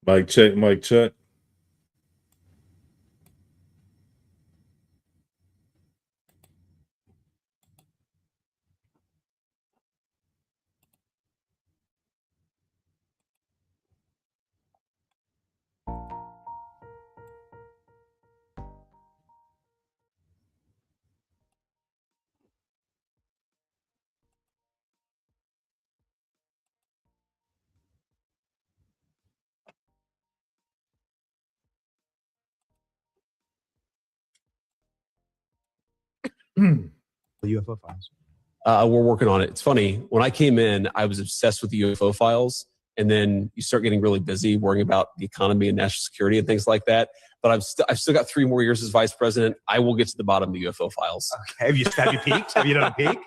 Mic check, mic check. UFO files. We're working on it. It's funny. When I came in, I was obsessed with the UFO files. And then you start getting really busy worrying about the economy and national security and things like that. But I've still got 3 more years as vice president. I will get to the bottom of the UFO files. Okay. Have you peeked? Have you done a peek?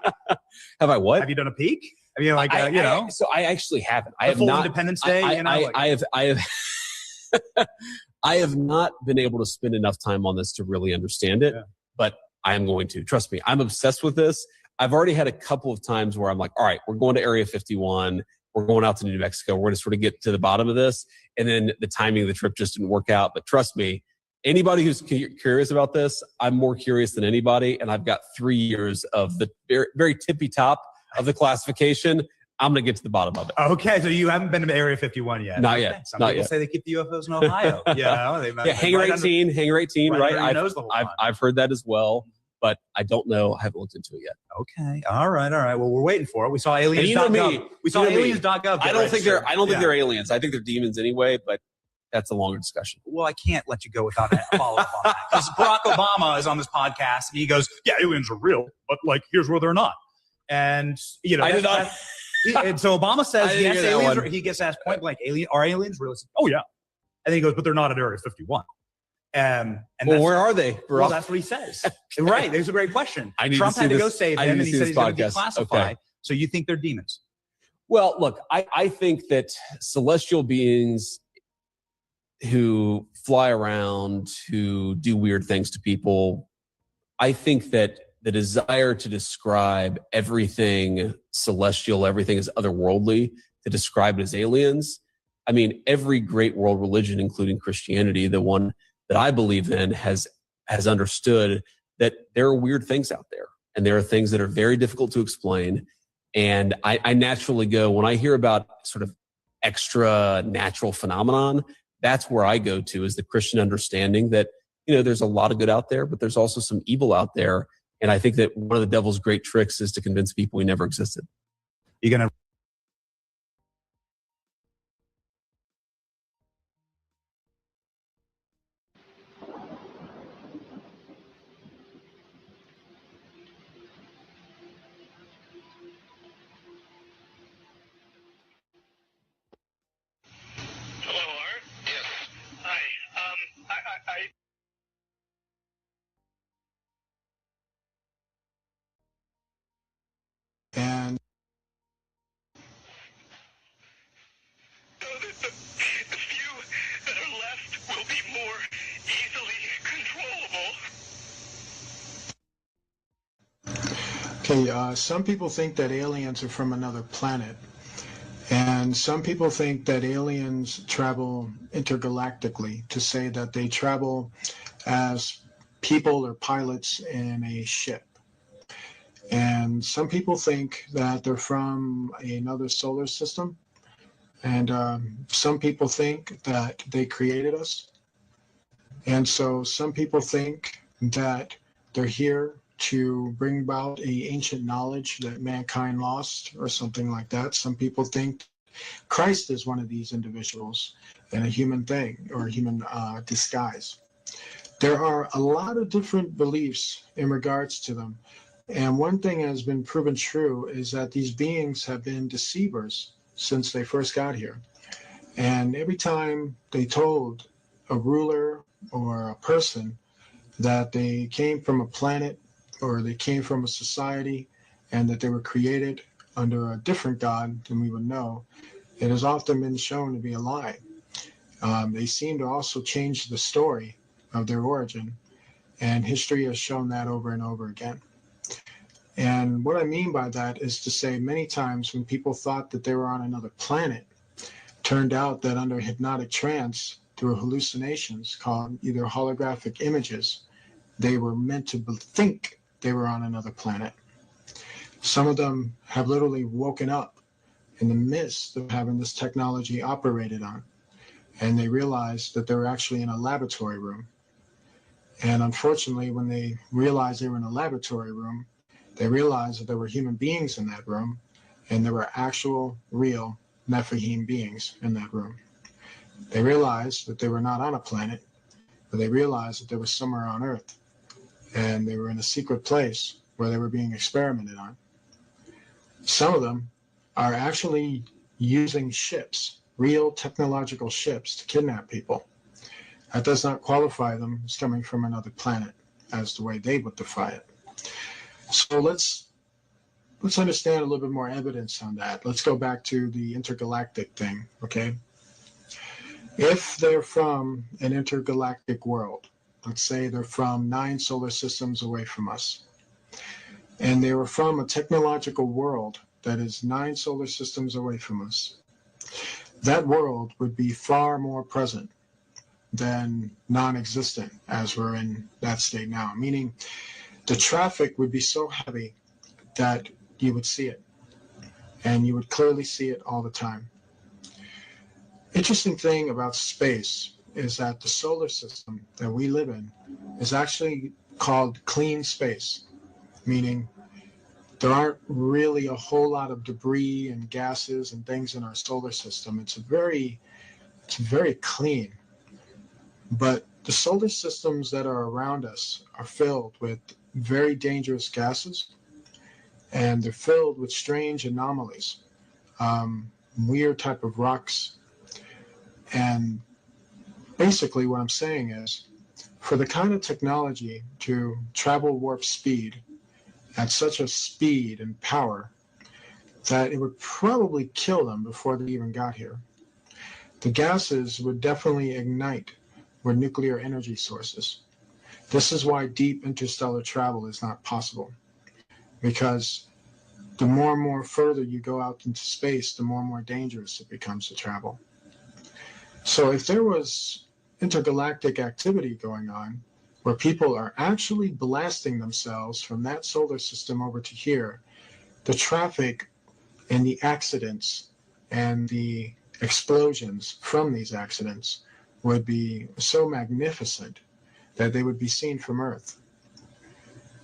Have I what? Have you done a peek? I mean, So I actually haven't. I have full not. Independence Day. I have not been able to spend enough time on this to really understand it. Yeah. But I am going to. Trust me. I'm obsessed with this. I've already had a couple of times where I'm like, all right, we're going to Area 51. We're going out to New Mexico. We're going to sort of get to the bottom of this. And then the timing of the trip just didn't work out. But trust me, anybody who's curious about this, I'm more curious than anybody. And I've got 3 years of the very, very tippy top of the classification. I'm going to get to the bottom of it. Okay. So you haven't been to Area 51 yet? Not yet. Some people say they keep the UFOs in Ohio. Yeah. Hangar 18, Hangar 18, right? I've heard that as well. But I don't know. I haven't looked into it yet. Okay. All right. Well, we're waiting for it. We saw aliens.gov. We saw aliens.gov. I don't think they're aliens. I think they're demons anyway, but that's a longer discussion. Well, I can't let you go without a follow-up on that. Because Barack Obama is on this podcast and he goes, yeah, aliens are real, but like, here's where they're not. And, I did not. And so Obama says, yes, aliens he gets asked point blank, are aliens real? Oh, yeah. And then he goes, but they're not at Area 51. And where are they? Well, that's what he says. Right. There's a great question. Trump had to go save him, and he said he's going to declassify. Okay. So you think they're demons? Well, look, I think that celestial beings who fly around, who do weird things to people, I think that the desire to describe everything celestial, everything is otherworldly, to describe it as aliens. I mean, every great world religion, including Christianity, the one that I believe in, has understood that there are weird things out there, and there are things that are very difficult to explain. And I naturally go, when I hear about sort of extra natural phenomenon, that's where I go to, is the Christian understanding that, there's a lot of good out there, but there's also some evil out there. And I think that one of the devil's great tricks is to convince people he never existed. You're going to And the few that are left will be more easily controllable. Okay, some people think that aliens are from another planet. And some people think that aliens travel intergalactically, to say that they travel as people or pilots in a ship. And some people think that they're from another solar system. And some people think that they created us. And so some people think that they're here to bring about a ancient knowledge that mankind lost or something like that. Some people think Christ is one of these individuals in a human thing or a human disguise. There are a lot of different beliefs in regards to them. And one thing has been proven true is that these beings have been deceivers since they first got here. And every time they told a ruler or a person that they came from a planet or they came from a society and that they were created under a different God than we would know, it has often been shown to be a lie. They seem to also change the story of their origin, and history has shown that over and over again. And what I mean by that is to say many times when people thought that they were on another planet, turned out that under hypnotic trance, through hallucinations called either holographic images, they were meant to think they were on another planet. Some of them have literally woken up in the midst of having this technology operated on, and they realized that they were actually in a laboratory room. And unfortunately, when they realized they were in a laboratory room, they realized that there were human beings in that room, and there were actual, real Nephilim beings in that room. They realized that they were not on a planet, but they realized that they were somewhere on Earth, and they were in a secret place where they were being experimented on. Some of them are actually using ships, real technological ships, to kidnap people. That does not qualify them as coming from another planet, as the way they would define it. So let's understand a little bit more evidence on that. Let's go back to the intergalactic thing, okay? If they're from an intergalactic world, let's say they're from 9 solar systems away from us, and they were from a technological world that is 9 solar systems away from us, that world would be far more present than non-existent as we're in that state now, meaning the traffic would be so heavy that you would see it, and you would clearly see it all the time. Interesting thing about space is that the solar system that we live in is actually called clean space, meaning there aren't really a whole lot of debris and gases and things in our solar system. It's very clean. But the solar systems that are around us are filled with very dangerous gases, and they're filled with strange anomalies, weird type of rocks. And basically what I'm saying is, for the kind of technology to travel warp speed at such a speed and power that it would probably kill them before they even got here, the gases would definitely ignite with nuclear energy sources. This is why deep interstellar travel is not possible, because the more and more further you go out into space, the more and more dangerous it becomes to travel. So if there was intergalactic activity going on where people are actually blasting themselves from that solar system over to here, the traffic and the accidents and the explosions from these accidents would be so magnificent that they would be seen from Earth.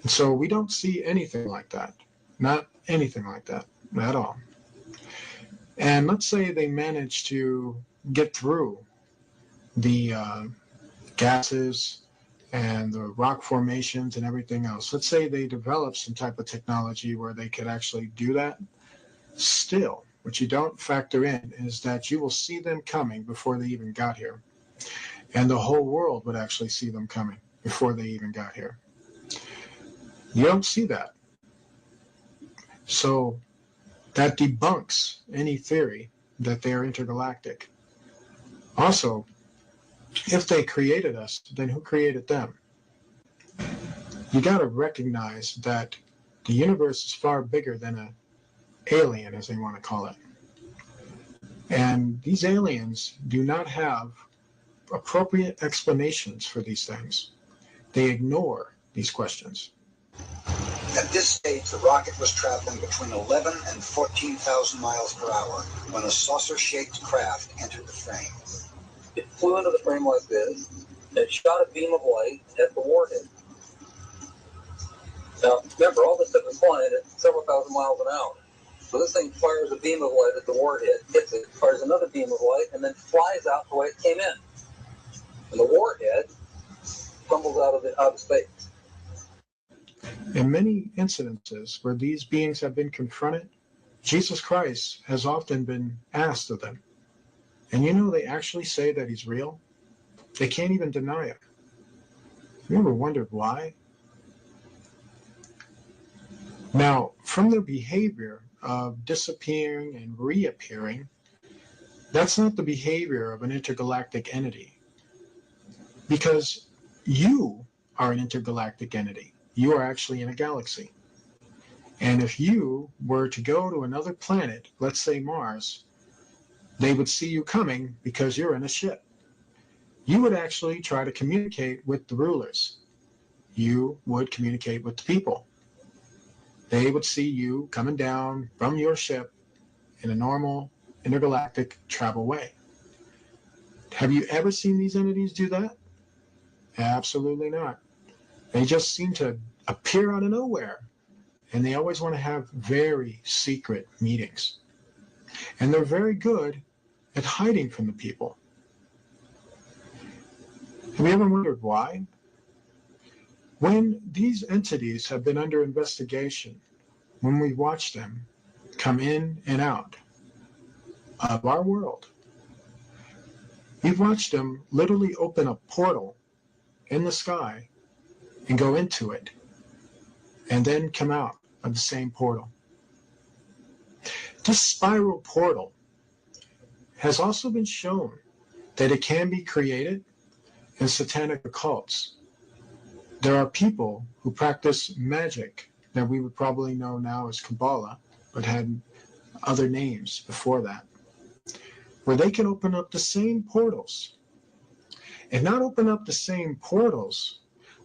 And so we don't see anything like that. Not anything like that at all. And let's say they manage to get through the gases and the rock formations and everything else. Let's say they develop some type of technology where they could actually do that. Still, what you don't factor in is that you will see them coming before they even got here. And the whole world would actually see them coming before they even got here. You don't see that. So that debunks any theory that they are intergalactic. Also, if they created us, then who created them? You got to recognize that the universe is far bigger than an alien, as they want to call it. And these aliens do not have appropriate explanations for these things. They ignore these questions. At this stage, the rocket was traveling between 11 and 14,000 miles per hour when a saucer-shaped craft entered the frame. It flew into the frame like this, and it shot a beam of light at the warhead. Now, remember, all this stuff is flying at several thousand miles an hour. So this thing fires a beam of light at the warhead, hits it, fires another beam of light, and then flies out the way it came in. And the warhead tumbles out of space. In many incidences where these beings have been confronted, Jesus Christ has often been asked of them. And you know, they actually say that he's real. They can't even deny it. You ever wondered why? Now, from their behavior of disappearing and reappearing, that's not the behavior of an intergalactic entity. Because you are an intergalactic entity. You are actually in a galaxy. And if you were to go to another planet, let's say Mars, They would see you coming because you're in a ship. You would actually try to communicate with the rulers. You would communicate with the people. They would see you coming down from your ship in a normal intergalactic travel way. Have you ever seen these entities do that? Absolutely not. They just seem to appear out of nowhere, and they always want to have very secret meetings. And they're very good at hiding from the people. Have you ever wondered why? When these entities have been under investigation, when we watch them come in and out of our world, we've watched them literally open a portal in the sky and go into it, and then come out of the same portal. This spiral portal has also been shown that it can be created in satanic occults. There are people who practice magic that we would probably know now as Kabbalah, but had other names before that, where they can open up the same portals. And not open up the same portals,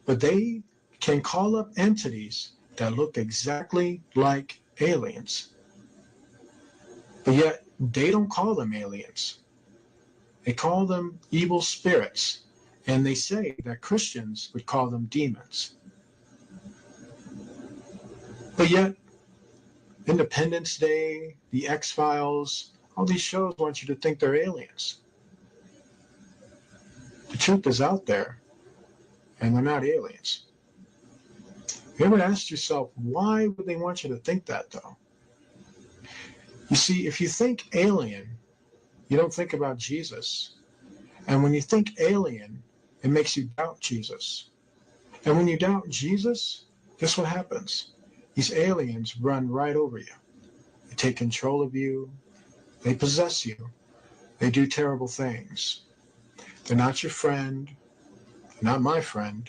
but they can call up entities that look exactly like aliens. But yet, they don't call them aliens. They call them evil spirits, and they say that Christians would call them demons. But yet, Independence Day, The X-Files, all these shows want you to think they're aliens. The truth is out there, and they're not aliens. You ever asked yourself, why would they want you to think that, though? You see, if you think alien, you don't think about Jesus. And when you think alien, it makes you doubt Jesus. And when you doubt Jesus, guess what happens? These aliens run right over you. They take control of you. They possess you. They do terrible things. They're not your friend, not my friend,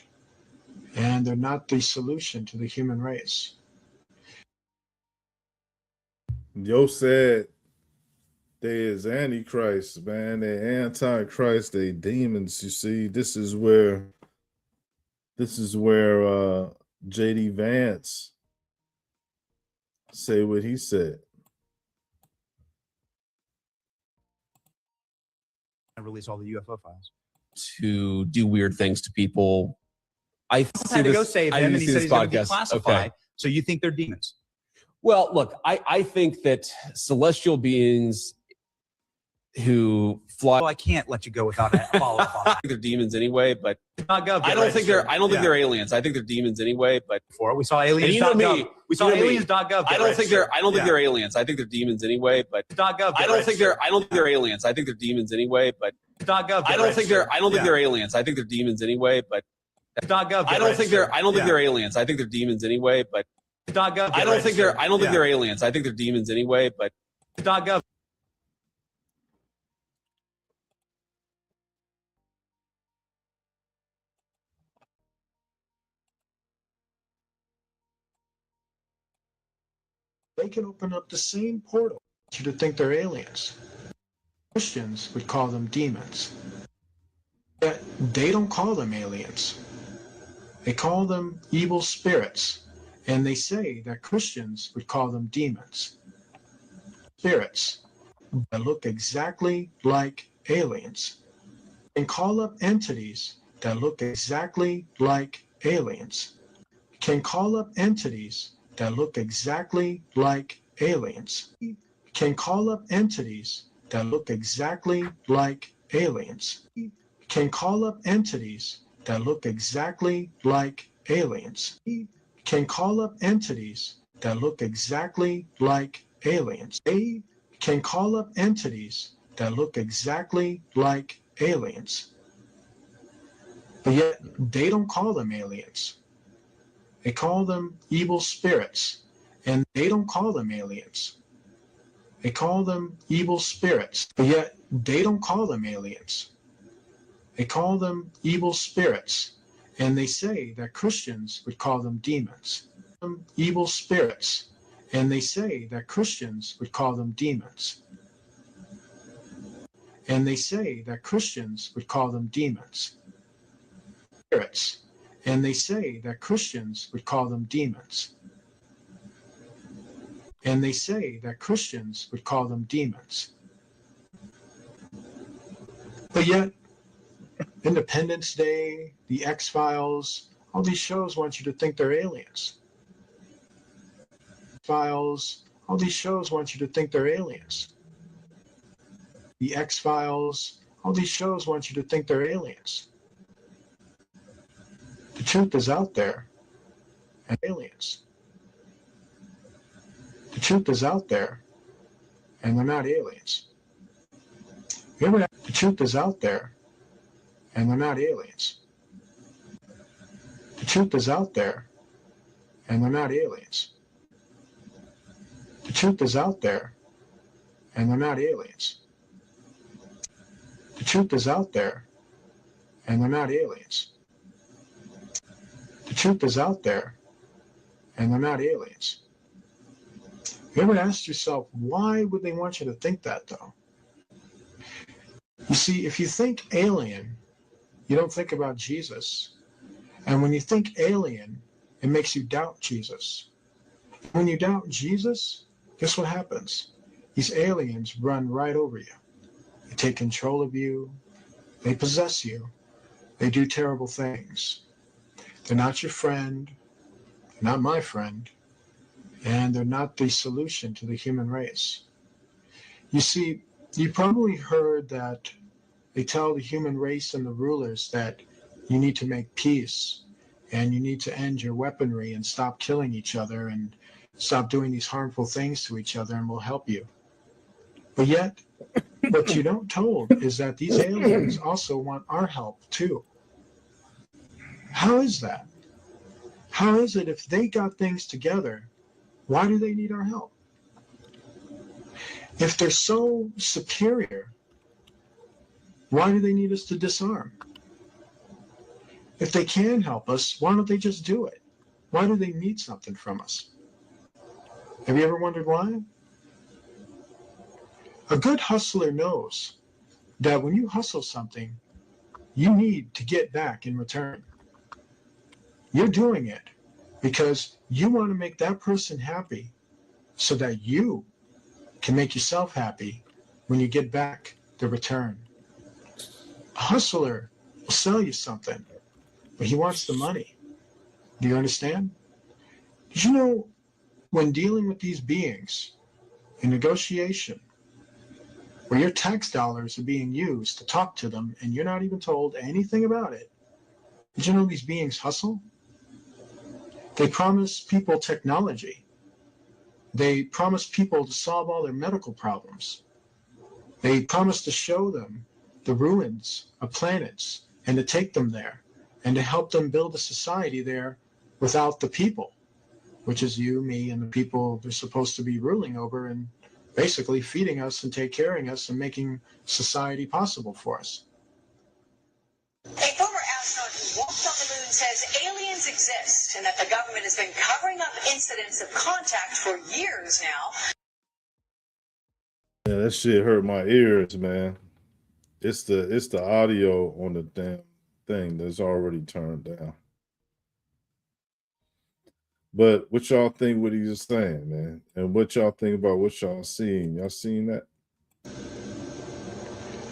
and they're not the solution to the human race. Yo said they is antichrist, man. They antichrist, they demons. You see, this is where JD Vance say what he said. I release all the UFO files. To do weird things to people. I had to go save him, and he said he's going to declassify. Okay. So you think they're demons? Well, look, I think that celestial beings who fly. Well, I can't let you go without a follow-up on that. They're demons anyway, but .gov, I don't think they're aliens. I think they're demons anyway, but before we saw aliens. And you know me. We saw aliens.gov. I don't think they're aliens. I think they're demons anyway, but .gov. I don't think they're aliens. I think they're demons anyway, but .gov. I don't think they're aliens. I think they're demons anyway, but .gov. I don't think they're aliens. I think they're demons anyway, but .gov. I don't think they're aliens. I think they're demons anyway, but .gov. They can open up the same portal to think they're aliens. Christians would call them demons. Yet they don't call them aliens. They call them evil spirits, and they say that Christians would call them demons. Spirits that look exactly like aliens, and call up entities that look exactly like aliens, can call up entities that look exactly like aliens, can call up entities that look exactly like aliens, can call up entities that look exactly like aliens, can call up entities that look exactly like aliens. They can call up entities that look exactly like aliens. But yet, they don't call them aliens. They call them evil spirits, and they don't call them aliens. They call them evil spirits, but yet they don't call them aliens. They call them evil spirits, and they say that Christians would call them demons. Evil spirits, and they say that Christians would call them demons. And they say that Christians would call them demons. Spirits. And they say that Christians would call them demons. And they say that Christians would call them demons. But yet, Independence Day, The X-Files, all these shows want you to think they're aliens. Files, all these shows want you to think they're aliens. The X-Files, all these shows want you to think they're aliens. The truth is out there, and aliens. The truth is out there, and they're not aliens. The truth is out there, and they're not aliens. The truth is out there, and they're not aliens. The truth is out there, and they're not aliens. The truth is out there, and they're not aliens. The truth is out there, and they're not aliens. You ever asked yourself, why would they want you to think that, though? You see, if you think alien, you don't think about Jesus. And when you think alien, it makes you doubt Jesus. When you doubt Jesus, guess what happens? These aliens run right over you. They take control of you. They possess you. They do terrible things. They're not your friend. They're not my friend. And they're not the solution to the human race. You see, you probably heard that they tell the human race and the rulers that you need to make peace and you need to end your weaponry and stop killing each other and stop doing these harmful things to each other, and we'll help you. But yet, what you don't told is that these aliens also want our help too. How is that? How is it if they got things together, why do they need our help? If they're so superior, why do they need us to disarm? If they can help us, why don't they just do it? Why do they need something from us? Have you ever wondered why? A good hustler knows that when you hustle something, you need to get back in return. You're doing it because you want to make that person happy so that you can make yourself happy when you get back the return. A hustler will sell you something, but he wants the money. Do you understand? Did you know when dealing with these beings in negotiation, where your tax dollars are being used to talk to them and you're not even told anything about it, did you know these beings hustle? They promise people technology. They promise people to solve all their medical problems. They promise to show them the ruins of planets and to take them there and to help them build a society there without the people, which is you, me, and the people they're supposed to be ruling over and basically feeding us and take care of us and making society possible for us. A former astronaut who walked on the moon says aliens exist and that the government has been covering up incidents of contact for years now. Yeah, that shit hurt my ears, man. It's the audio on the damn thing that's already turned down. But what y'all think what he's saying, man? And what y'all think about what y'all seen? Y'all seen that?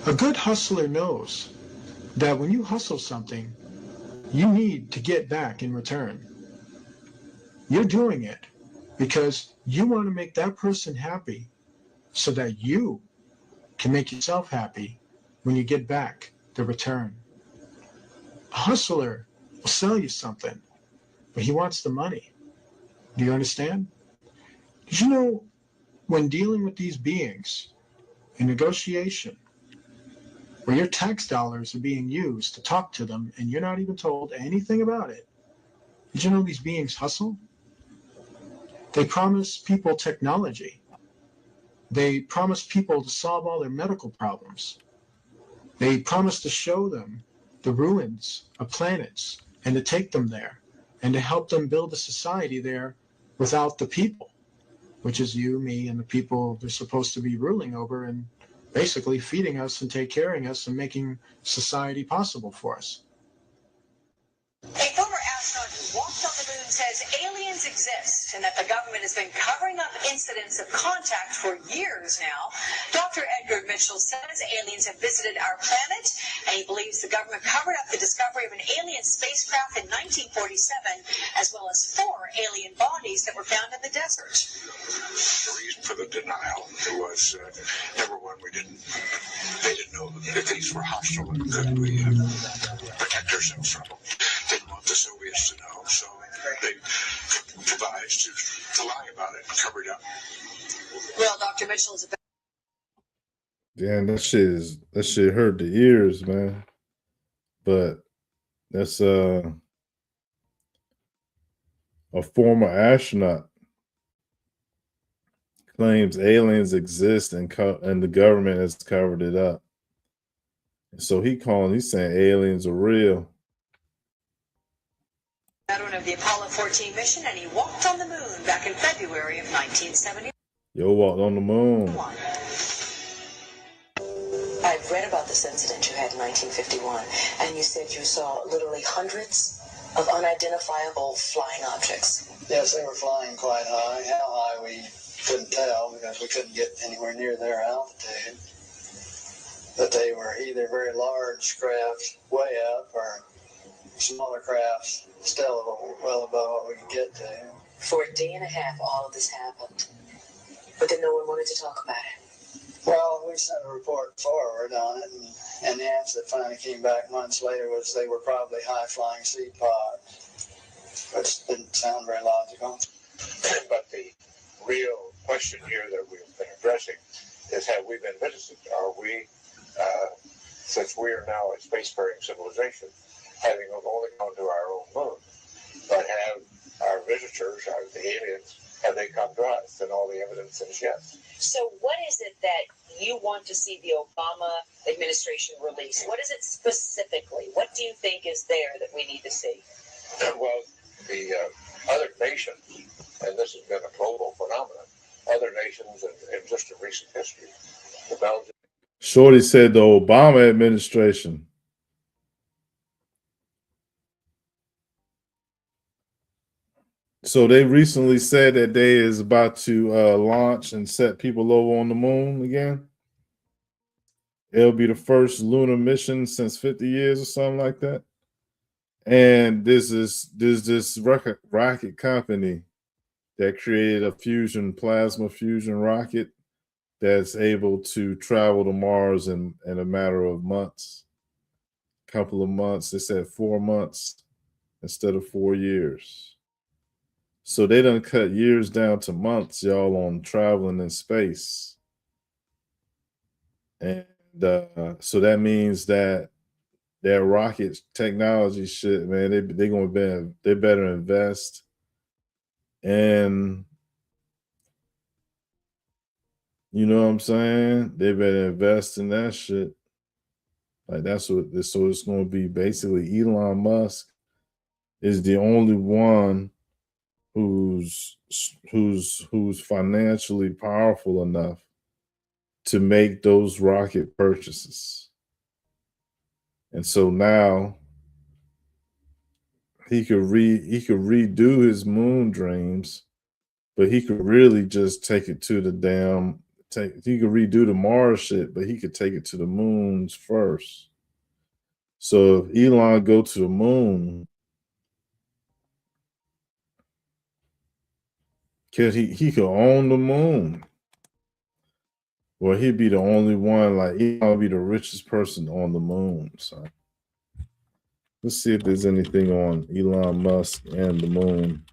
A good hustler knows that when you hustle something, you need to get back in return. You're doing it because you want to make that person happy so that you can make yourself happy when you get back the return. A hustler will sell you something, but he wants the money. Do you understand? Did you know when dealing with these beings in negotiation, where your tax dollars are being used to talk to them and you're not even told anything about it, did you know these beings hustle? They promise people technology. They promise people to solve all their medical problems. They promise to show them the ruins of planets and to take them there and to help them build a society there without the people, which is you, me, and the people they're supposed to be ruling over and basically feeding us and take caring of us and making society possible for us. A former astronaut who walked on the moon says aliens exist and that the government has been covering up incidents of contact for years now. Dr. Edgar Mitchell says aliens have visited our planet, and he believes the government covered up the discovery of an alien spacecraft in 1947, as well as 4 alien bodies that were found in the desert. The reason for the denial was, number one, they didn't know that these were hostile and could we protect ourselves from them. Didn't want the Soviets to know, so they devised to lie about it and cover it up. Well, Dr. Mitchell is a Damn, that shit hurt the ears, man. But that's a former astronaut claims aliens exist and the government has covered it up. So he's saying aliens are real. veteran of the Apollo 14 mission, and he walked on the moon back in February of 1971. Yo walked on the moon. I've read about this incident you had in 1951, and you said you saw literally hundreds of unidentifiable flying objects. Yes, they were flying quite high. How high we couldn't tell because we couldn't get anywhere near their altitude. But they were either very large craft way up or smaller crafts still well above what we could get to. For a day and a half, all of this happened. But then no one wanted to talk about it. Well, we sent a report forward on it, and the answer that finally came back months later was they were probably high-flying seed pods, which didn't sound very logical. But the real question here that we've been addressing is, have we been visited? Are we, since we are now a spacefaring civilization, having only gone to our own moon, but have our visitors, the aliens, have they come to us? And all the evidence is yes. So what is it that you want to see the Obama administration release? What is it specifically? What do you think is there that we need to see? Well, the other nations, and this has been a global phenomenon, other nations in just in recent history, the Belgians. Shorty said the Obama administration. So they recently said that they is about to launch and set people over on the moon again. It'll be the first lunar mission since 50 years or something like that. And there's this rocket company that created a plasma fusion rocket that's able to travel to Mars in a matter of months. Couple of months. They said 4 months instead of 4 years. So they done cut years down to months, y'all, on traveling in space. And so that means that their rocket technology shit, man, they better invest in, you know what I'm saying? They better invest in that shit. Like so it's gonna be basically Elon Musk is the only one who's financially powerful enough to make those rocket purchases. And so now he could redo his moon dreams, but he could really just take it to he could redo the Mars shit, but he could take it to the moons first. So if Elon go to the moon, he could own the moon. Well, he'd be the only one, like Elon would be the richest person on the moon. So let's see if there's anything on Elon Musk and the moon.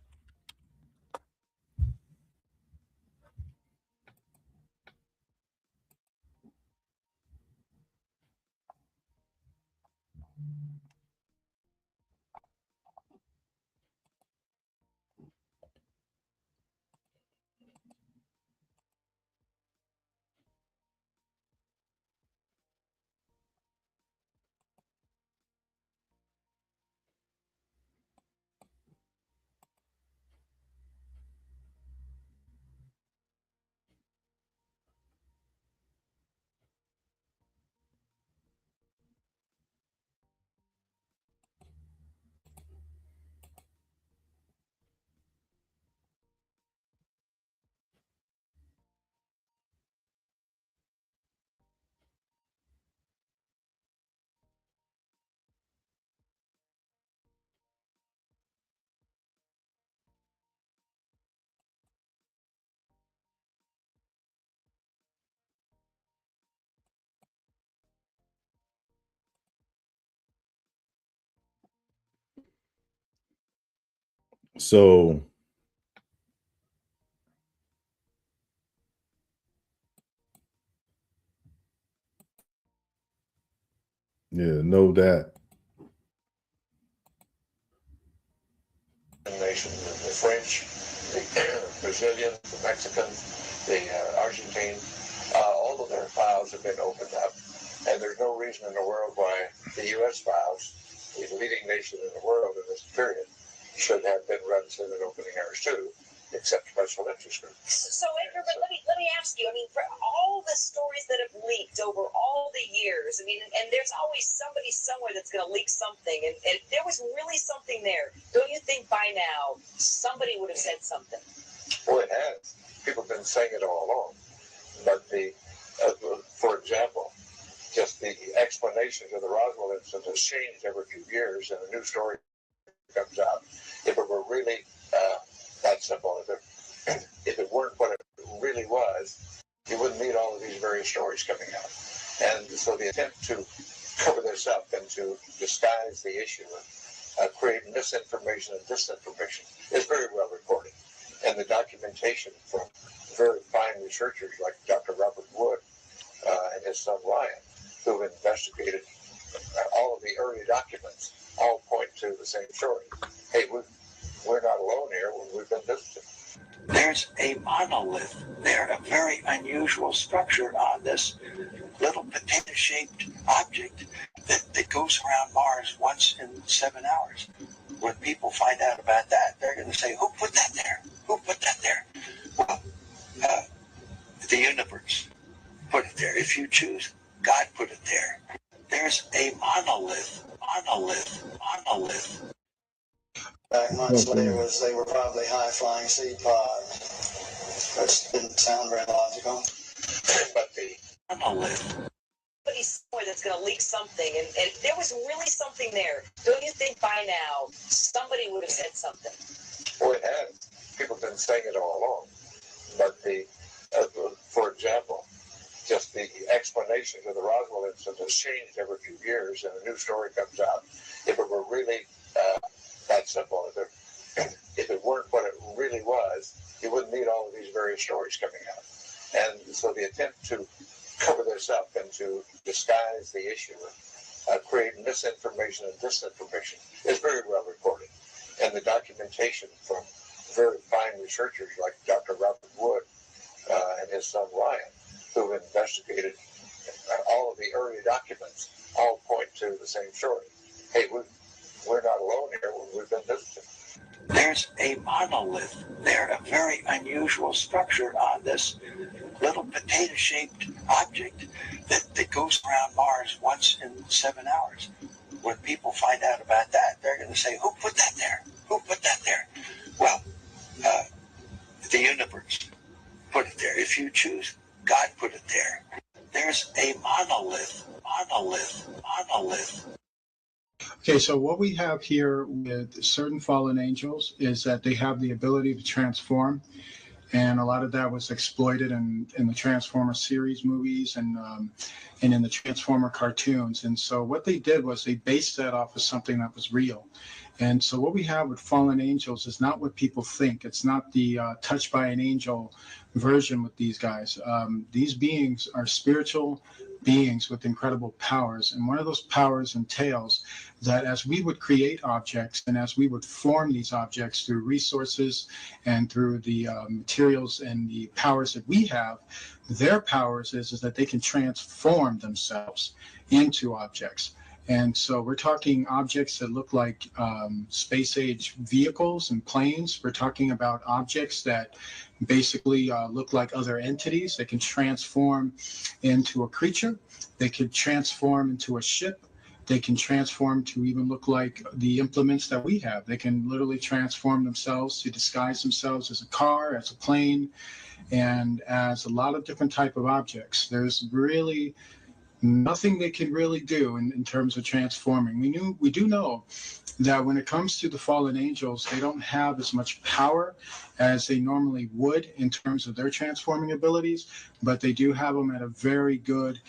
So yeah, know that. Nations, the French, the Brazilians, the Mexicans, the Argentine, all of their files have been opened up, and there's no reason in the world why the U.S. files, the leading nation in the world in this period, should have been reticent in opening ours too, except special interest groups. So, Edgar, but let me ask you. I mean, for all the stories that have leaked over all the years, I mean, and there's always somebody somewhere that's going to leak something, and if there was really something there, don't you think by now somebody would have said something? Well, it has. People have been saying it all along. But for example, just the explanations of the Roswell incident has changed every few years, and a new story comes out. If it were really that simple, if it weren't what it really was, you wouldn't need all of these various stories coming out. And so the attempt to cover this up and to disguise the issue and create misinformation and disinformation is very well reported. And the documentation from very fine researchers like Dr. Robert Wood and his son Ryan, who have investigated all of the early documents, all point to the same story. Hey, we're not alone here. We've been visited. There's a monolith there, a very unusual structure on this little potato-shaped object that goes around Mars once in 7 hours. When people find out about that, they're going to say, who put that there? Who put that there? Well, the universe put it there. If you choose, God put it there. There's a monolith. Back months later, they were probably high-flying seed pods. That didn't sound very logical. But the Monolith. Somebody somewhere that's going to leak something, and if there was really something there, don't you think by now somebody would have said something? well, it has. People have been saying it all along. But for example, just the explanations of the Roswell incident has changed every few years, and a new story comes out. If it were really that simple, if it weren't what it really was, you wouldn't need all of these various stories coming out. And so the attempt to cover this up and to disguise the issue and create misinformation and disinformation is very well reported. And the documentation from very fine researchers like Dr. Robert Wood and his son Ryan, who have investigated all of the early documents, all point to the same story. Hey, we're not alone here. We've been visited. There's a monolith there, a very unusual structure on this little potato-shaped object that goes around Mars once in 7 hours. When people find out about that, they're going to say, who put that there? Who put that there? Well, the universe put it there. If you choose, God put it there. There's a monolith. Okay, so what we have here with certain fallen angels is that they have the ability to transform, and a lot of that was exploited in the Transformer series movies and in the Transformer cartoons. And so what they did was they based that off of something that was real. And so what we have with fallen angels is not what people think. It's not the touched by an angel version with these guys. These beings are spiritual beings with incredible powers. And one of those powers entails that as we would create objects and as we would form these objects through resources and through the materials and the powers that we have, their powers is that they can transform themselves into objects. And so we're talking objects that look like space age vehicles and planes. We're talking about objects that basically look like other entities. They can transform into a creature. They could transform into a ship. They can transform to even look like the implements that we have. They can literally transform themselves to disguise themselves as a car, as a plane, and as a lot of different type of objects. There's really nothing they can really do in terms of transforming. We do know that when it comes to the fallen angels, they don't have as much power as they normally would in terms of their transforming abilities, but they do have them at a very good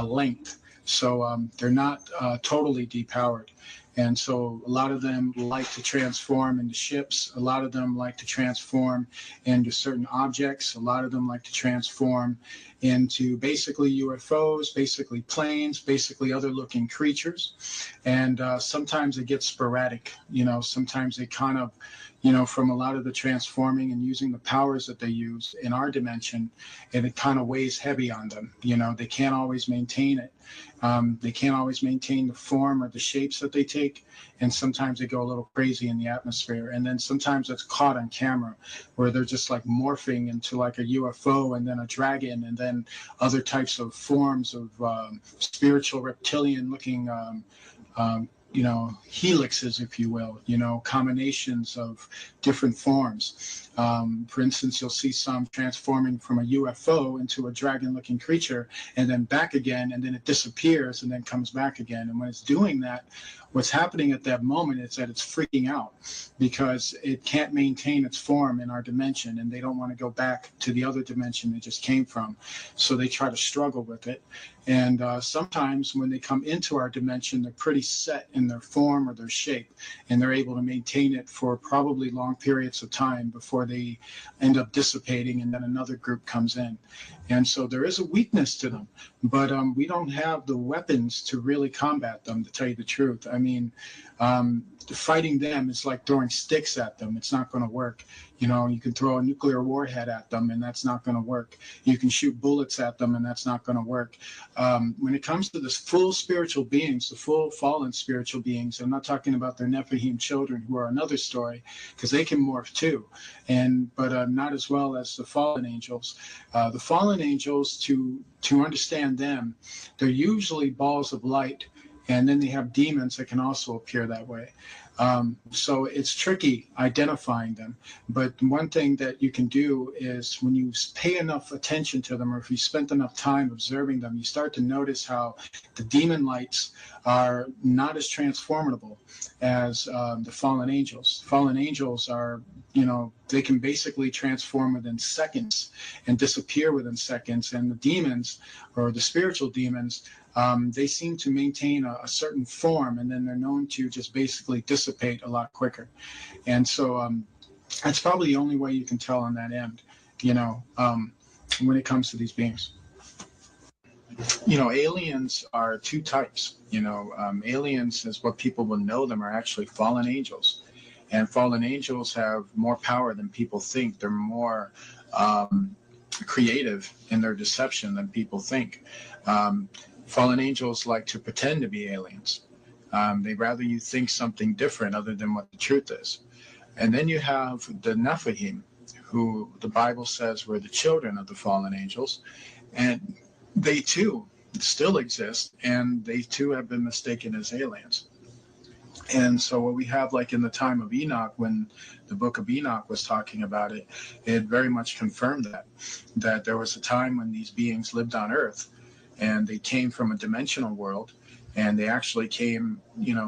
length. So they're not totally depowered. And so a lot of them like to transform into ships. A lot of them like to transform into certain objects. A lot of them like to transform into basically UFOs, basically planes, basically other looking creatures. And sometimes it gets sporadic. Sometimes they kind of, from a lot of the transforming and using the powers that they use in our dimension, and it kind of weighs heavy on them. They can't always maintain it. They can't always maintain the form or the shapes that they take, and sometimes they go a little crazy in the atmosphere. And then sometimes it's caught on camera, where they're just like morphing into like a UFO, and then a dragon, and then other types of forms of spiritual reptilian-looking, helixes, if you will, combinations of different forms. For instance, you'll see some transforming from a UFO into a dragon-looking creature, and then back again, and then it disappears and then comes back again. And when it's doing that, what's happening at that moment is that it's freaking out because it can't maintain its form in our dimension, and they don't want to go back to the other dimension they just came from. So they try to struggle with it. And sometimes when they come into our dimension, they're pretty set in their form or their shape, and they're able to maintain it for probably long periods of time before they end up dissipating, and then another group comes in. And so there is a weakness to them, but we don't have the weapons to really combat them, to tell you the truth. I mean, fighting them is like throwing sticks at them. It's not going to work. You can throw a nuclear warhead at them, and that's not going to work. You can shoot bullets at them, and that's not going to work. When it comes to the full spiritual beings, the full fallen spiritual beings, I'm not talking about their Nephilim children, who are another story, because they can morph too, but not as well as the fallen angels. The fallen angels, to understand them, they're usually balls of light, and then they have demons that can also appear that way. So it's tricky identifying them. But one thing that you can do is, when you pay enough attention to them, or if you spent enough time observing them, you start to notice how the demon lights are not as transformable as the fallen angels. Fallen angels are, they can basically transform within seconds and disappear within seconds. And the demons, or the spiritual demons, they seem to maintain a certain form, and then they're known to just basically dissipate a lot quicker. And so that's probably the only way you can tell on that end, when it comes to these beings. Aliens are two types. Aliens, as what people will know them, are actually fallen angels. And fallen angels have more power than people think. They're more creative in their deception than people think. Fallen angels like to pretend to be aliens. They'd rather you think something different other than what the truth is. And then you have the Nephilim, who the Bible says were the children of the fallen angels. And they too still exist, and they too have been mistaken as aliens. And so what we have, like in the time of Enoch, when the book of Enoch was talking about it, it very much confirmed that there was a time when these beings lived on Earth, and they came from a dimensional world, and they actually came,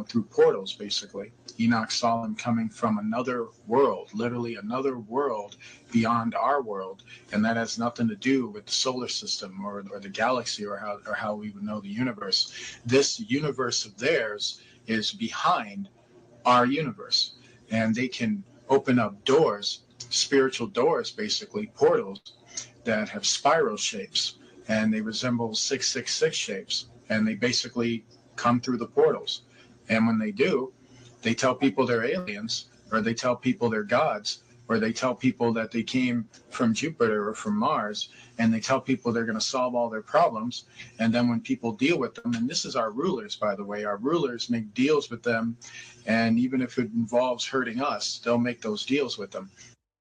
through portals, basically. Enoch saw them coming from another world, literally another world beyond our world, and that has nothing to do with the solar system or the galaxy or how we would know the universe. This universe of theirs is behind our universe, and they can open up doors, spiritual doors, basically portals that have spiral shapes, and they resemble 666 shapes, and they basically come through the portals. And when they do, they tell people they're aliens, or they tell people they're gods, or they tell people that they came from Jupiter or from Mars, and they tell people they're going to solve all their problems. And then when people deal with them, and this is our rulers, by the way, our rulers make deals with them, and even if it involves hurting us, they'll make those deals with them.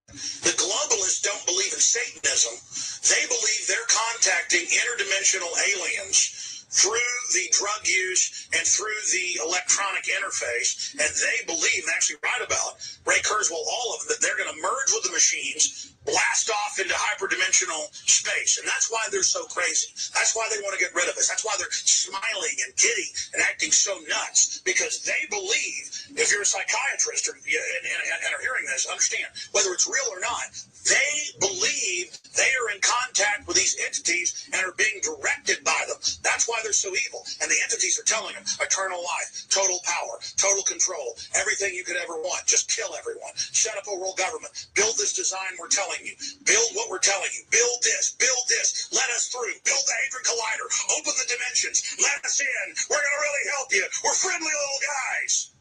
The globalists don't believe in Satanism. They believe they're contacting interdimensional aliens through the drug use and through the electronic interface, and they believe, and actually write about, Ray Kurzweil, all of them, that they're going to merge with the machines, blast off into hyperdimensional space. And that's why they're so crazy. That's why they want to get rid of us. That's why they're smiling and giddy and acting so nuts, because they believe, if you're a psychiatrist and are hearing this, understand, whether it's real or not, they believe they are in contact with these entities and are being directed by them. That's why they're so evil. And the entities are telling them eternal life, total power, total control, everything you could ever want. Just kill everyone. Shut up a world government. Build this design we're telling you. Build what we're telling you. Build this. Build this. Let us through. Build the Hadron Collider. Open the dimensions. Let us in. We're going to really help you. We're friendly little guys.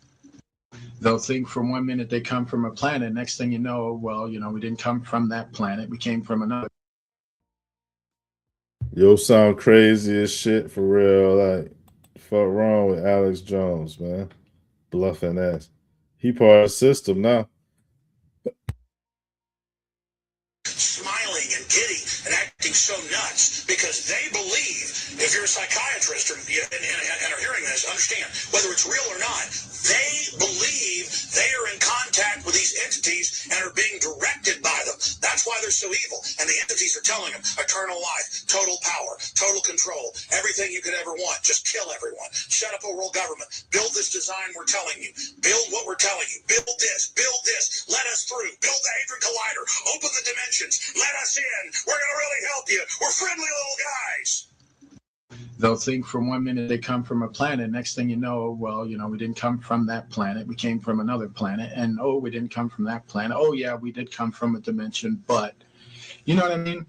They'll think for 1 minute they come from a planet. Next thing you know, well, we didn't come from that planet. We came from another. Yo, sound crazy as shit for real. Like, fuck wrong with Alex Jones, man. Bluffing ass. He part of the system now. Smiling and giddy and acting so nuts because they believe, if you're a psychiatrist and are hearing this, understand, whether it's real or not, they believe they are in contact with these entities and are being directed by them. That's why they're so evil. And the entities are telling them eternal life, total power, total control, everything you could ever want. Just kill everyone. Shut up a world government. Build this design we're telling you. Build what we're telling you. Build this. Build this. Let us through. Build the Hadron Collider. Open the dimensions. Let us in. We're going to really help you. We're friendly little guys. They'll think for 1 minute they come from a planet. Next thing you know, well, we didn't come from that planet. We came from another planet. And, oh, we didn't come from that planet. Oh, yeah, we did come from a dimension, but, you know what I mean?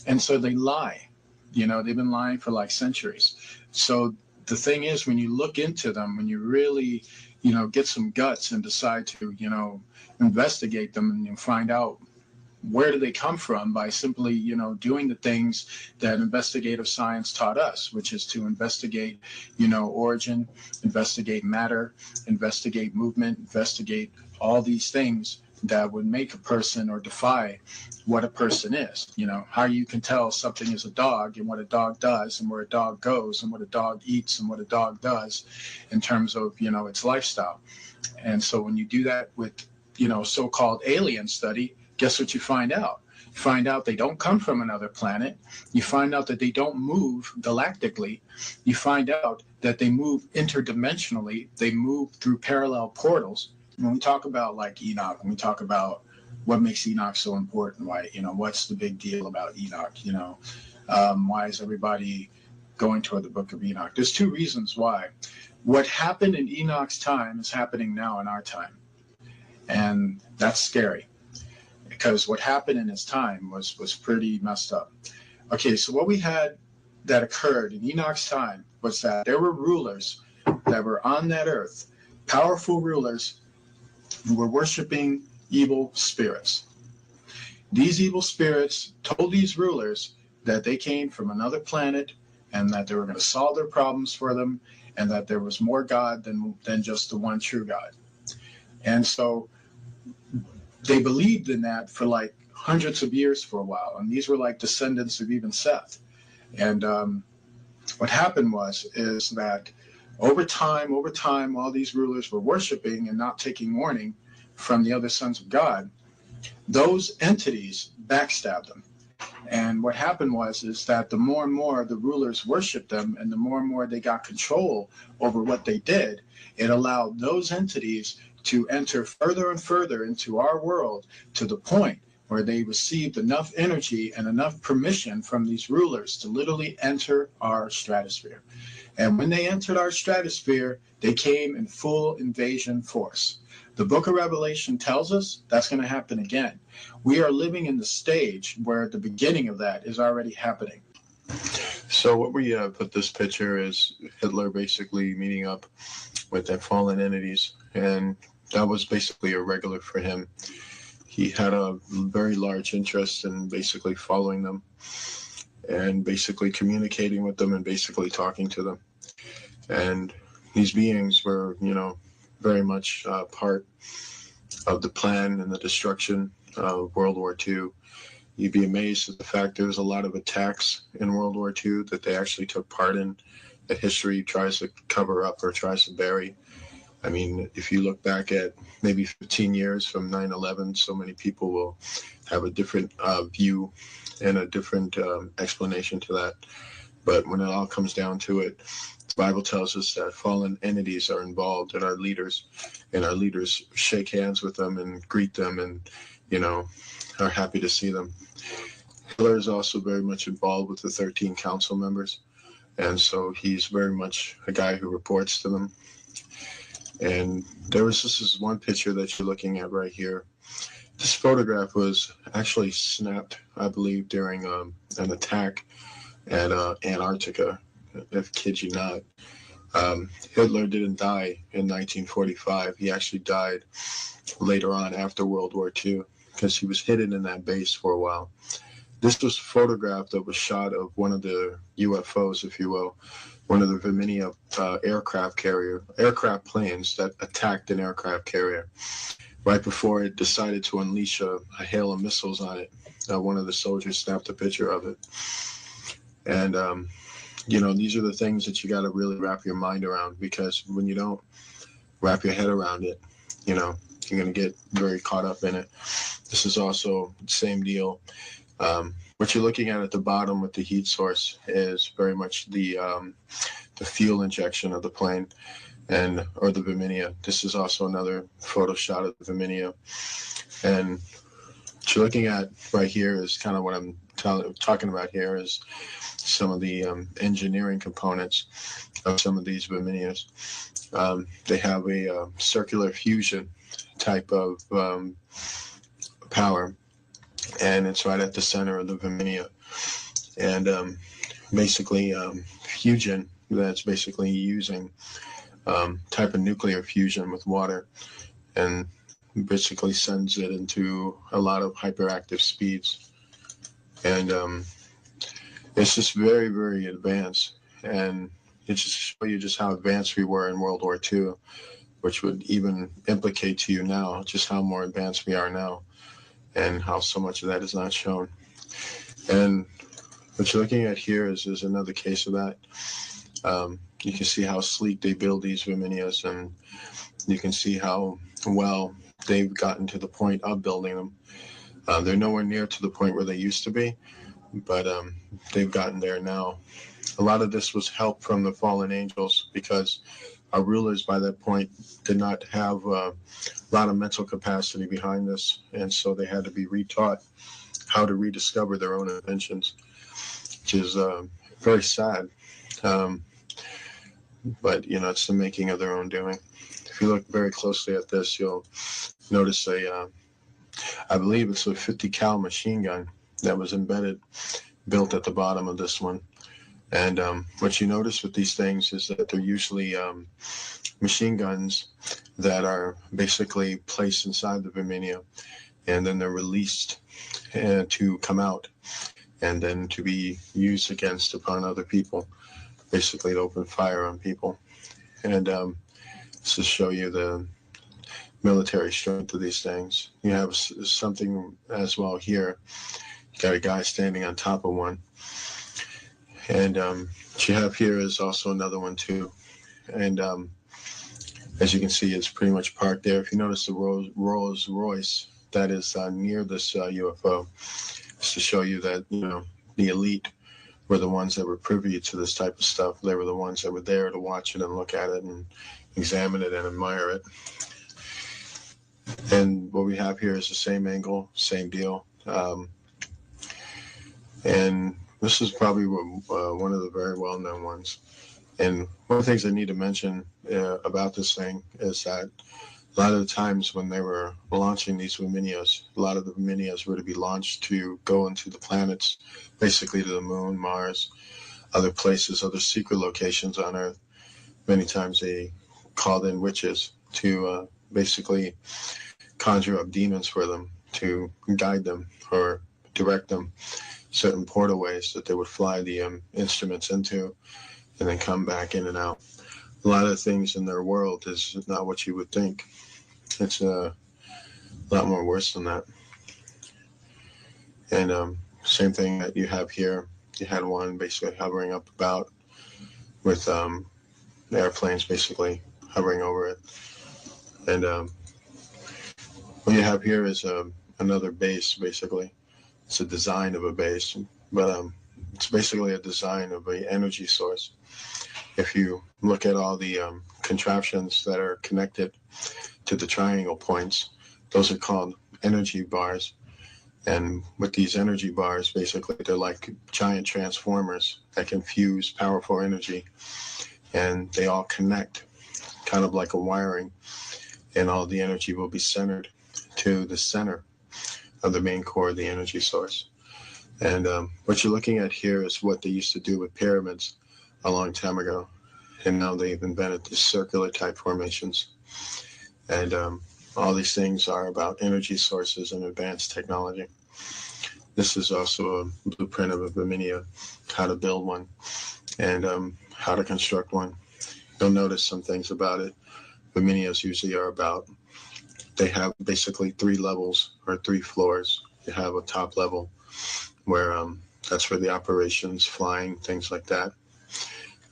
And so they lie. They've been lying for like centuries. So the thing is, when you look into them, when you really, get some guts and decide to, investigate them and find out where do they come from by simply, doing the things that investigative science taught us, which is to investigate, origin, investigate matter, investigate movement, investigate all these things that would make a person or defy what a person is. How you can tell something is a dog and what a dog does and where a dog goes and what a dog eats and what a dog does in terms of, its lifestyle. And so when you do that with, so-called alien study, guess what you find out? You find out they don't come from another planet. You find out that they don't move galactically. You find out that they move interdimensionally. They move through parallel portals. When we talk about like Enoch, when we talk about what makes Enoch so important, why, what's the big deal about Enoch? Why is everybody going toward the book of Enoch? There's two reasons why. What happened in Enoch's time is happening now in our time. And that's scary. Because what happened in his time was pretty messed up. Okay, so what we had that occurred in Enoch's time was that there were rulers that were on that earth, powerful rulers who were worshiping evil spirits. These evil spirits told these rulers that they came from another planet and that they were going to solve their problems for them and that there was more God than just the one true God. And so they believed in that for like hundreds of years for a while. And these were like descendants of even Seth. And what happened is that over time, while these rulers were worshiping and not taking warning from the other sons of God, those entities backstabbed them. And what happened is that the more and more the rulers worshiped them and the more and more they got control over what they did, it allowed those entities to enter further and further into our world to the point where they received enough energy and enough permission from these rulers to literally enter our stratosphere. And when they entered our stratosphere, they came in full invasion force. The book of Revelation tells us that's going to happen again. We are living in the stage where the beginning of that is already happening. So what we put this picture is Hitler basically meeting up with their fallen entities, and that was basically irregular for him. He had a very large interest in basically following them and basically communicating with them and basically talking to them. And these beings were, very much part of the plan and the destruction of World War II. You'd be amazed at the fact there was a lot of attacks in World War II that they actually took part in, that history tries to cover up or tries to bury. I mean, if you look back at maybe 15 years from 9/11, so many people will have a different view and a different explanation to that. But when it all comes down to it, the Bible tells us that fallen entities are involved in our leaders, and our leaders shake hands with them and greet them and, are happy to see them. Hitler is also very much involved with the 13 council members. And so he's very much a guy who reports to them. And this is one picture that you're looking at right here. This photograph was actually snapped, I believe, during an attack at Antarctica, if kid you not. Hitler didn't die in 1945. He actually died later on after World War II because he was hidden in that base for a while. This was a photograph that was shot of one of the UFOs, if you will, one of the Viminia aircraft planes that attacked an aircraft carrier. Right before it decided to unleash a hail of missiles on it, one of the soldiers snapped a picture of it. And, these are the things that you got to really wrap your mind around, because when you don't wrap your head around it, you're going to get very caught up in it. This is also the same deal. What you're looking at the bottom with the heat source is very much the fuel injection of the plane or the Viminia. This is also another photo shot of the Viminia. And what you're looking at right here is kind of what I'm talking about here is some of the engineering components of some of these Viminias. They have a circular fusion type of power, and it's right at the center of the Viminia. And basically fusion, that's basically using type of nuclear fusion with water, and basically sends it into a lot of hyperactive speeds. And it's just very, very advanced. And it just shows you just how advanced we were in World War II, which would even implicate to you now just how more advanced we are now, and how so much of that is not shown. And what you're looking at here is another case of that. You can see how sleek they build these Viminias, and you can see how well they've gotten to the point of building them. They're nowhere near to the point where they used to be, but they've gotten there now. A lot of this was help from the fallen angels, because our rulers by that point did not have a lot of mental capacity behind this, and so they had to be retaught how to rediscover their own inventions, which is very sad. But it's the making of their own doing. If you look very closely at this, you'll notice I believe it's a 50 cal machine gun that was built at the bottom of this one. And what you notice with these things is that they're usually machine guns that are basically placed inside the Viminia, and then they're released to come out and then to be used upon other people, basically to open fire on people. And to show you the military strength of these things. You have something as well here. You got a guy standing on top of one. And what you have here is also another one too. And as you can see, it's pretty much parked there. If you notice the Rolls Royce that is near this UFO, it's to show you that, the elite were the ones that were privy to this type of stuff. They were the ones that were there to watch it and look at it and examine it and admire it. And what we have here is the same angle, same deal. And this is probably one of the very well-known ones. And one of the things I need to mention about this thing is that a lot of the times when they were launching these Viminias, a lot of the Viminias were to be launched to go into the planets, basically to the moon, Mars, other places, other secret locations on Earth. Many times they called in witches to basically conjure up demons for them, to guide them or direct them certain portalways that they would fly the instruments into and then come back in and out. A lot of things in their world is not what you would think. It's a lot more worse than that. And same thing that you have here. You had one basically hovering up about with airplanes basically hovering over it. And what you have here is another base, basically. It's a design of a base, but it's basically a design of an energy source. If you look at all the contraptions that are connected to the triangle points, those are called energy bars. And with these energy bars, basically, they're like giant transformers that can fuse powerful energy, and they all connect, kind of like a wiring, and all the energy will be centered to the center of the main core of the energy source. And what you're looking at here is what they used to do with pyramids a long time ago, and now they've invented these circular type formations. And all these things are about energy sources and advanced technology. This is also a blueprint of a Biminia, how to build one and how to construct one. You'll notice some things about it. Biminias usually are about, they have basically 3 levels or 3 floors. You have a top level where that's where the operations, flying, things like that.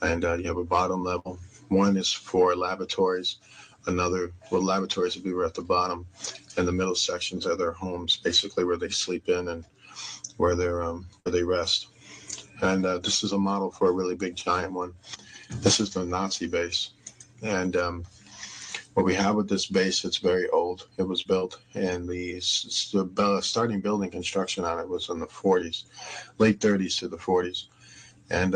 And you have a bottom level. One is for laboratories. Another, well, laboratories will be right at the bottom. And the middle sections are their homes, basically where they sleep in and where they rest. And this is a model for a really big giant one. This is the Nazi base. And what we have with this base, it's very old. It was built, and the starting building construction on it was in the 40s, late 30s to the 40s. And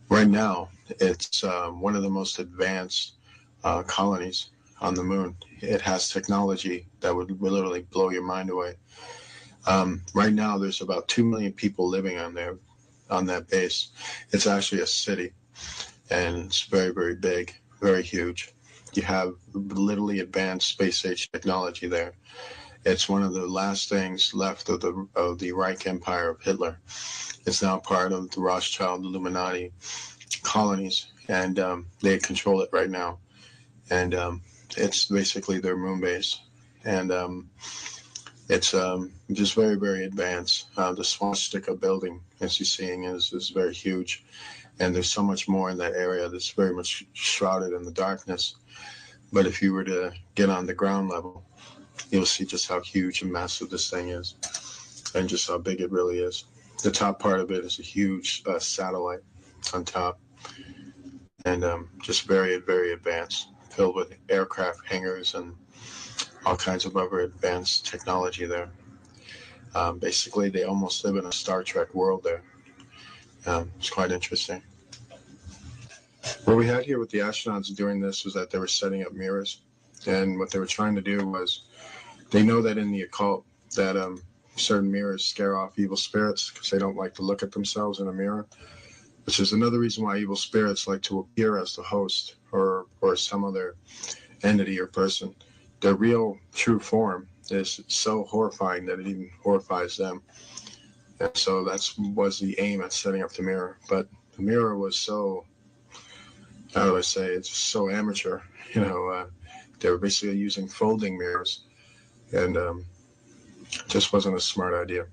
right now, it's one of the most advanced colonies on the moon. It has technology that would literally blow your mind away. Right now, there's about 2 million people living on there, on that base. It's actually a city, and it's very, very big, very huge. You have literally advanced space age technology there. It's one of the last things left of the Reich Empire of Hitler. It's now part of the Rothschild Illuminati colonies, and they control it right now. And it's basically their moon base. And it's just very, very advanced. The swastika building, as you're seeing, is very huge. And there's so much more in that area that's very much shrouded in the darkness. But if you were to get on the ground level, you'll see just how huge and massive this thing is, and just how big it really is. The top part of it is a huge satellite on top, and just very, very advanced, filled with aircraft hangars and all kinds of other advanced technology there. Basically, they almost live in a Star Trek world there. It's quite interesting. What we had here with the astronauts doing this was that they were setting up mirrors, and what they were trying to do was, they know that in the occult that certain mirrors scare off evil spirits because they don't like to look at themselves in a mirror, which is another reason why evil spirits like to appear as the host or some other entity or person. Their real true form is so horrifying that it even horrifies them. And so that was the aim at setting up the mirror. But the mirror was so, how do I say, it's so amateur. You know, they were basically using folding mirrors, and just wasn't a smart idea.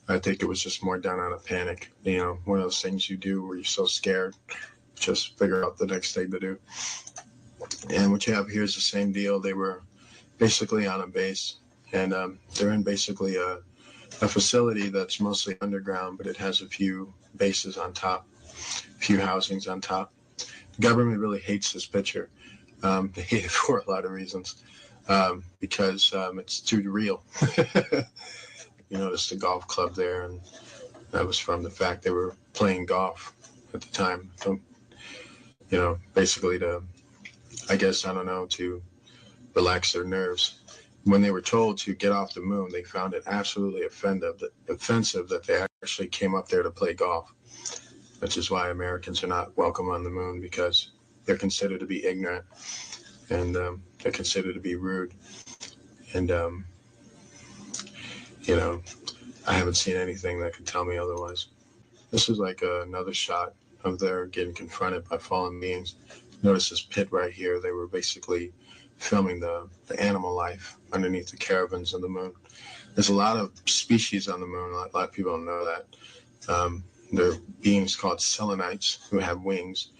I think it was just more done out of panic. You know, one of those things you do where you're so scared, just figure out the next thing to do. And what you have here is the same deal. They were basically on a base, and they're in basically a facility that's mostly underground, but it has a few bases on top, a few housings on top. The government really hates this picture. They hate it for a lot of reasons, because it's too real. You notice the golf club there, and that was from the fact they were playing golf at the time. So, you know, basically to, I guess, I don't know, to relax their nerves. When they were told to get off the moon, they found it absolutely offensive that they actually came up there to play golf, which is why Americans are not welcome on the moon, because they're considered to be ignorant, and they're considered to be rude. And, you know, I haven't seen anything that could tell me otherwise. This is like another shot of their getting confronted by fallen beings. Notice this pit right here. They were basically filming the animal life underneath the caravans of the moon. There's a lot of species on the moon. A lot of people don't know that. There are beings called selenites who have wings.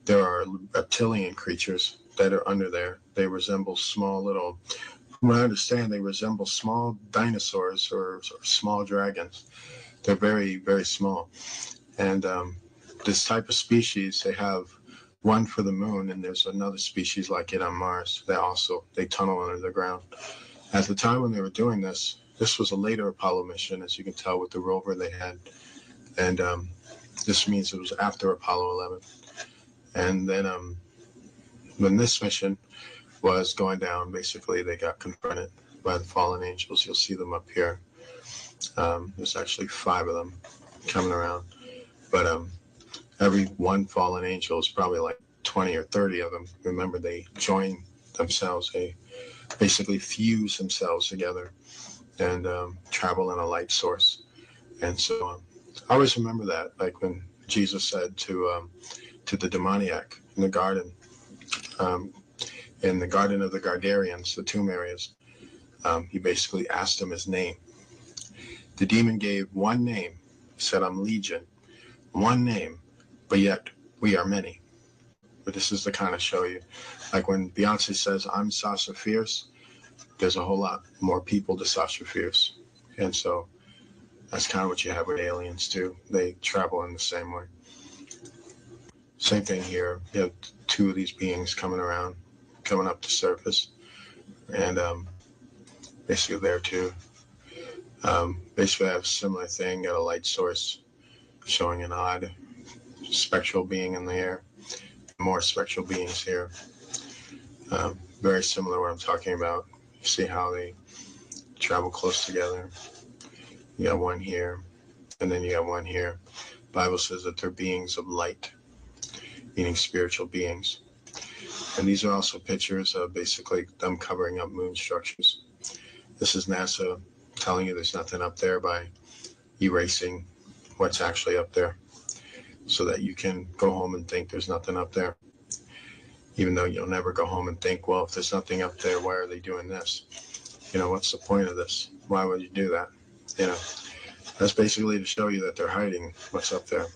There are reptilian creatures that are under there. They resemble small little, from what I understand, they resemble small dinosaurs or small dragons. They're very, very small. And this type of species, they have one for the moon, and there's another species like it on Mars that also, they tunnel under the ground. At the time when they were doing this, this was a later Apollo mission, as you can tell with the rover they had. And this means it was after Apollo 11. And then when this mission was going down, basically they got confronted by the fallen angels. You'll see them up here. There's actually 5 of them coming around. But every one fallen angel is probably like 20 or 30 of them. Remember, they join themselves. They basically fuse themselves together and travel in a light source. And so I always remember that, like when Jesus said to the demoniac in the garden of the Gardarians, the tomb areas, he basically asked him his name. The demon gave one name, said, "I'm Legion," one name, but yet we are many. But this is to kind of show you, like when Beyonce says, "I'm Sasha Fierce," there's a whole lot more people to Sasha Fierce. And so that's kind of what you have with aliens too. They travel in the same way. Same thing here. You have 2 of these beings coming up to surface. And basically there too. Basically I have a similar thing, got a light source showing an odd spectral being in the air. More spectral beings here. Very similar to what I'm talking about. You see how they travel close together. You got one here, and then you got one here. The Bible says that they're beings of light, meaning spiritual beings. And these are also pictures of basically them covering up moon structures. This is NASA telling you there's nothing up there by erasing what's actually up there so that you can go home and think there's nothing up there. Even though you'll never go home and think, well, if there's nothing up there, why are they doing this? You know, what's the point of this? Why would you do that? You know, that's basically to show you that they're hiding what's up there.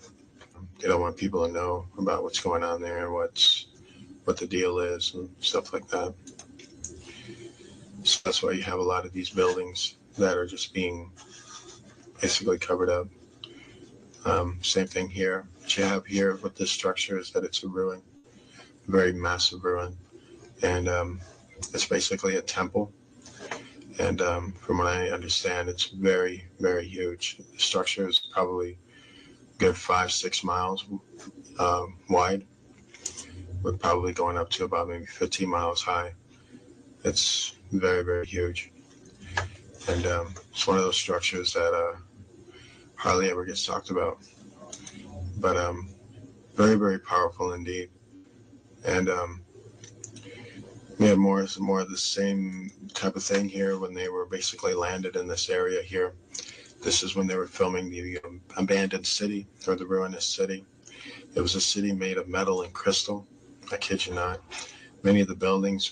They don't want people to know about what's going on there, what the deal is and stuff like that. So that's why you have a lot of these buildings that are just being basically covered up. Same thing here. What you have here with this structure is that it's a ruin, a very massive ruin. And it's basically a temple. And from what I understand, it's very, very huge. The structure is probably a good 5-6 miles wide. We're probably going up to about maybe 15 miles high. It's very, very huge. And it's one of those structures that hardly ever gets talked about. But very, very powerful indeed. And we have more of the same type of thing here when they were basically landed in this area here. This is when they were filming the abandoned city or the ruinous city. It was a city made of metal and crystal. I kid you not. Many of the buildings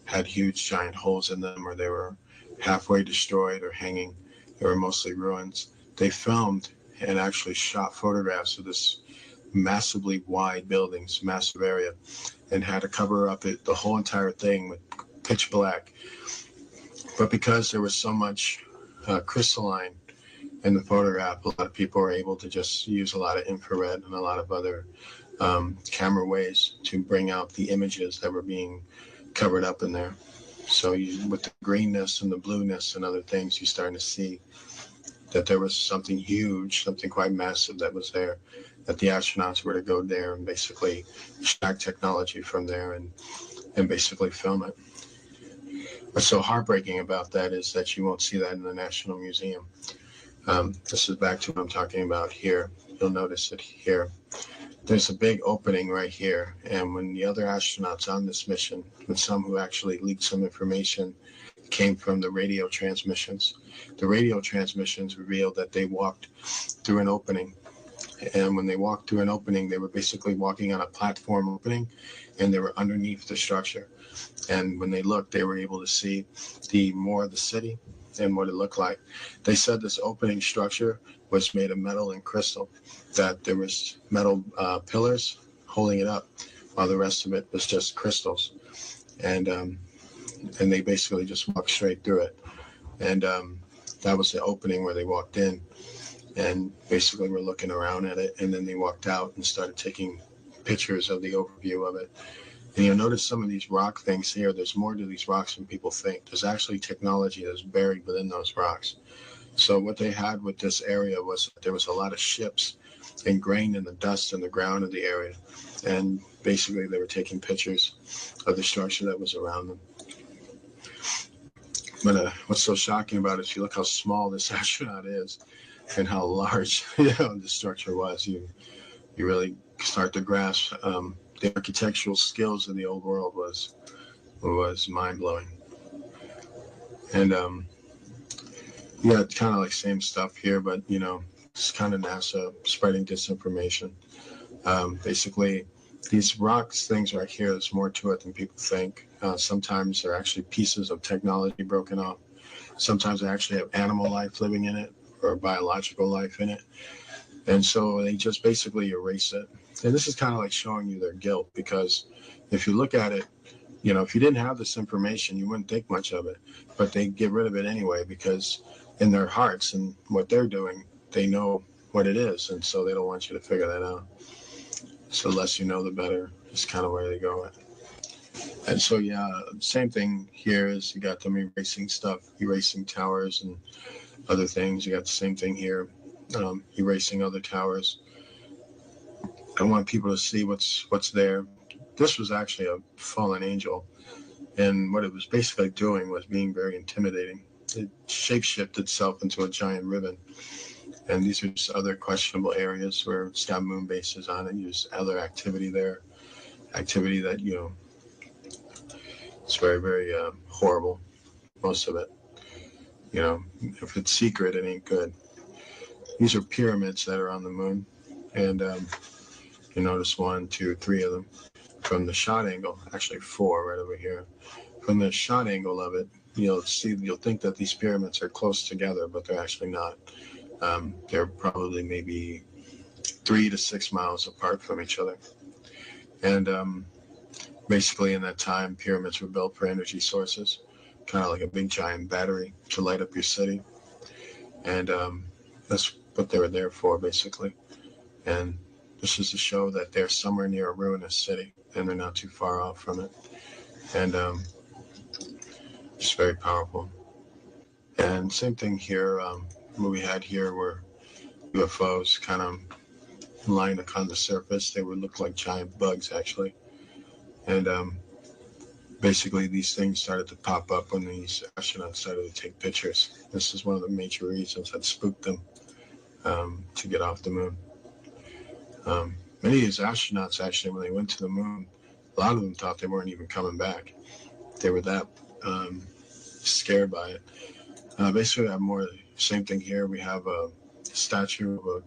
had huge giant holes in them, or they were halfway destroyed or hanging. They were mostly ruins. They filmed and actually shot photographs of this massively wide buildings, massive area, and had to cover up the whole entire thing with pitch black. But because there was so much crystalline in the photograph, a lot of people were able to just use a lot of infrared and a lot of other camera ways to bring out the images that were being covered up in there. So with the greenness and the blueness and other things, you're starting to see that there was something huge, something quite massive that was there, that the astronauts were to go there and basically extract technology from there and basically film it. What's so heartbreaking about that is that you won't see that in the National Museum. This is back to what I'm talking about here. You'll notice it here. There's a big opening right here. And when the other astronauts on this mission, with some who actually leaked some information, came from the radio transmissions. The radio transmissions revealed that they walked through an opening. And when they walked through an opening, they were basically walking on a platform opening, and they were underneath the structure. And when they looked, they were able to see more of the city and what it looked like. They said this opening structure was made of metal and crystal, that there was metal pillars holding it up, while the rest of it was just crystals. And they basically just walked straight through it. And that was the opening where they walked in, and basically were looking around at it. And then they walked out and started taking pictures of the overview of it. And you'll notice some of these rock things here, there's more to these rocks than people think. There's actually technology that's buried within those rocks. So what they had with this area was there was a lot of ships ingrained in the dust in the ground of the area. And basically they were taking pictures of the structure that was around them. But what's so shocking about it, if you look how small this astronaut is and how large the structure was, you really start to grasp the architectural skills of the old world was mind-blowing. And yeah, it's kind of like same stuff here, but it's kind of NASA spreading disinformation. Basically, these rocks things right here, there's more to it than people think. Sometimes they're actually pieces of technology broken off. Sometimes they actually have animal life living in it or biological life in it. And so they just basically erase it. And this is kind of like showing you their guilt, because if you look at it, if you didn't have this information, you wouldn't think much of it. But they get rid of it anyway, because in their hearts and what they're doing, they know what it is. And so they don't want you to figure that out. So the less you know, the better is kind of where they go at. And so, yeah, same thing here is you got them erasing stuff, erasing towers and other things. You got the same thing here, erasing other towers. I want people to see what's there. This was actually a fallen angel, and what it was basically doing was being very intimidating. It shapeshifted itself into a giant ribbon, and these are just other questionable areas where it's got moon bases on it. There's other activity there, activity that it's very, very horrible. Most of it, if it's secret, it ain't good. These are pyramids that are on the moon, and you notice 1, 2, 3 of them. From the shot angle, actually 4 right over here. From the shot angle of it, you'll think that these pyramids are close together, but they're actually not. They're probably maybe 3 to 6 miles apart from each other. And basically in that time, pyramids were built for energy sources, kind of like a big giant battery to light up your city. And that's what they were there for, basically. And this is to show that they're somewhere near a ruinous city, and they're not too far off from it. And it's very powerful. And same thing here. What we had here were UFOs kind of lying on the surface. They would look like giant bugs, actually. And basically, these things started to pop up when these astronauts started to take pictures. This is one of the major reasons that spooked them to get off the moon. Many of these astronauts, actually, when they went to the moon, a lot of them thought they weren't even coming back. They were that scared by it. Basically, I have more same thing here. We have a statue of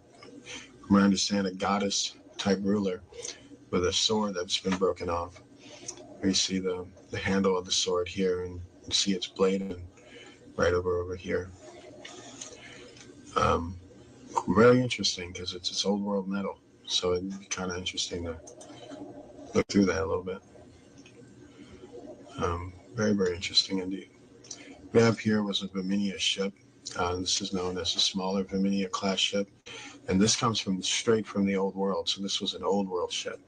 from what I understand, a goddess type ruler with a sword that's been broken off. You see the handle of the sword here, and you see its blade and right over here. Very interesting, because it's old world metal, so it'd be kind of interesting to look through that a little bit. Very, very interesting indeed. We have here was a Vaminia ship. This is known as a smaller Vaminia class ship, and this comes straight from the old world. So this was an old world ship,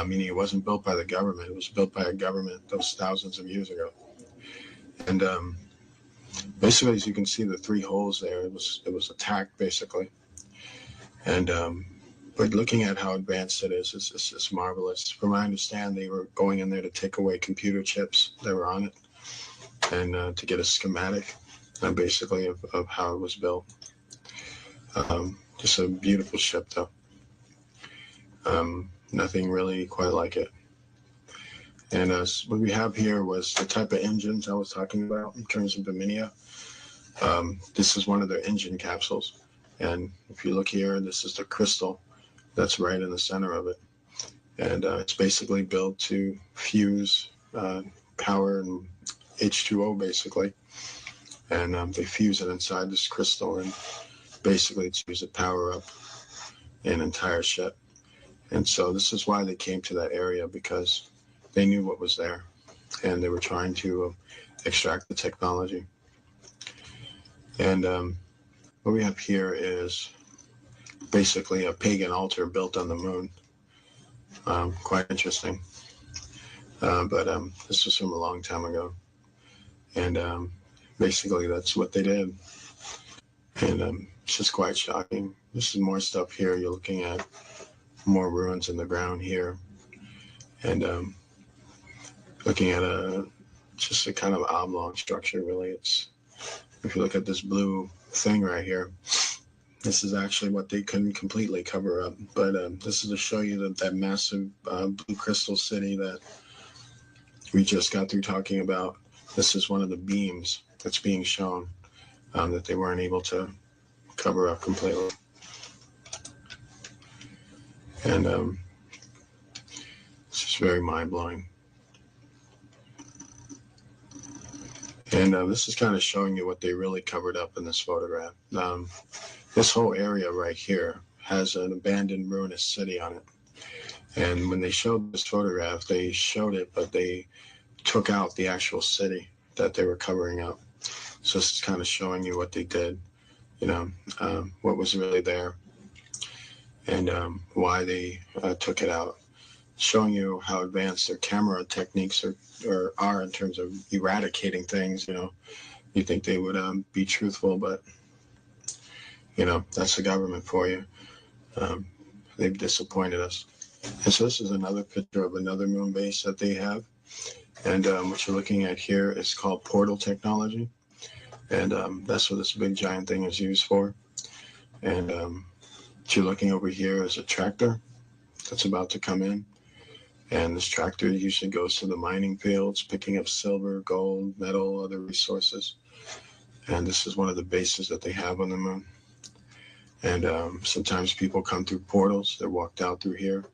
meaning it wasn't built by the government. It was built by a government those thousands of years ago. And basically, as you can see, the 3 holes there, it was attacked basically. And but looking at how advanced it is, it's marvelous. From what I understand, they were going in there to take away computer chips that were on it, and to get a schematic, basically, of how it was built. Just a beautiful ship, though. Nothing really quite like it. And what we have here was the type of engines I was talking about in terms of Vaminia. This is one of their engine capsules. And if you look here, this is the crystal that's right in the center of it. And it's basically built to fuse power and H2O, basically. And they fuse it inside this crystal, and basically it's used to power up an entire ship. And so this is why they came to that area, because they knew what was there, and they were trying to extract the technology. And what we have here is basically a pagan altar built on the moon. Quite interesting. But this was from a long time ago. And basically that's what they did. And it's just quite shocking. This is more stuff here. You're looking at more ruins in the ground here. And looking at just a kind of oblong structure, really. It's, if you look at this blue thing right here, this is actually what they couldn't completely cover up. But this is to show you that massive blue crystal city that we just got through talking about. This is one of the beams that's being shown that they weren't able to cover up completely. And it's just very mind-blowing. And this is kind of showing you what they really covered up in this photograph. This whole area right here has an abandoned ruinous city on it. And when they showed this photograph, they showed it, but they took out the actual city that they were covering up. So this is kind of showing you what they did, what was really there, and why they took it out. Showing you how advanced their camera techniques are in terms of eradicating things. You think they would be truthful, but that's the government for you. They've disappointed us. And so this is another picture of another moon base that they have. And what you're looking at here is called portal technology. And that's what this big giant thing is used for. And what you're looking over here is a tractor that's about to come in. And this tractor usually goes to the mining fields, picking up silver, gold, metal, other resources. And this is one of the bases that they have on the moon. And sometimes people come through portals. They're walked out through here.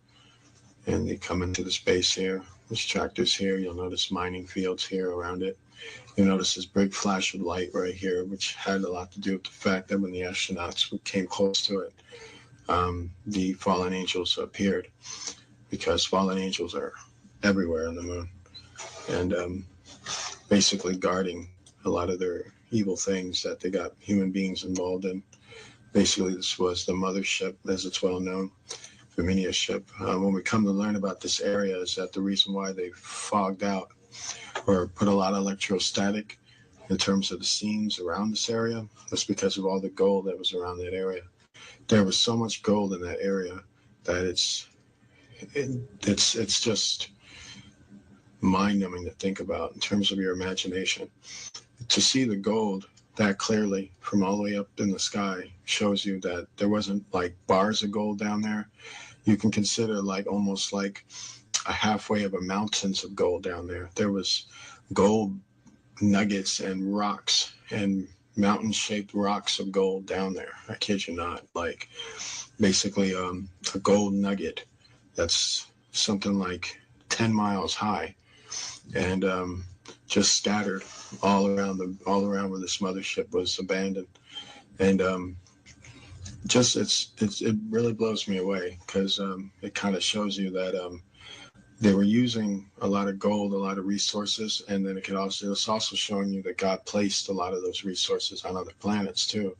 And they come into this base here. This tractor's here. You'll notice mining fields here around it. You'll notice this big flash of light right here, which had a lot to do with the fact that when the astronauts came close to it, the fallen angels appeared. Because fallen angels are everywhere on the moon, and basically guarding a lot of their evil things that they got human beings involved in. Basically, this was the mothership, as it's well known, Verminia ship. When we come to learn about this area, is that the reason why they fogged out or put a lot of electrostatic in terms of the seams around this area was because of all the gold that was around that area. There was so much gold in that area that it's just mind-numbing to think about in terms of your imagination. To see the gold that clearly from all the way up in the sky shows you that there wasn't like bars of gold down there. You can consider like almost like a halfway of a mountains of gold down there. There was gold nuggets and rocks and mountain-shaped rocks of gold down there. I kid you not. Like basically a gold nugget that's something like 10 miles high, and just scattered all around where this mothership was abandoned. And it really blows me away because it kind of shows you that they were using a lot of gold, a lot of resources, and then it's also showing you that God placed a lot of those resources on other planets too.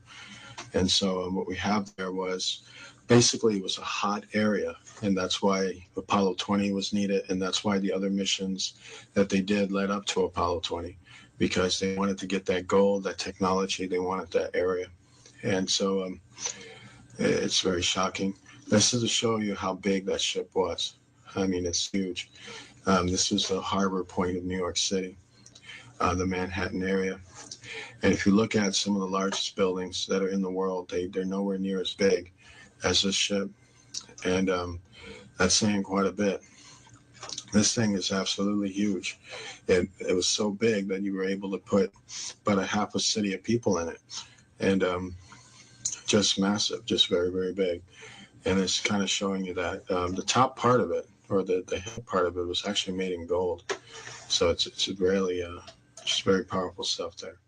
And so what we have there was basically it was a hot area, and that's why Apollo 20 was needed, and that's why the other missions that they did led up to Apollo 20, because they wanted to get that gold, that technology, they wanted that area. And so it's very shocking. This is to show you how big that ship was. I mean, it's huge. This was the harbor point of New York City, the Manhattan area. And if you look at some of the largest buildings that are in the world, they're nowhere near as big as this ship. And that's saying quite a bit. This thing is absolutely huge. It was so big that you were able to put about a half a city of people in it. And just massive, just very, very big. And it's kind of showing you that the top part of it, or the head part of it, was actually made in gold. So it's really just very powerful stuff there.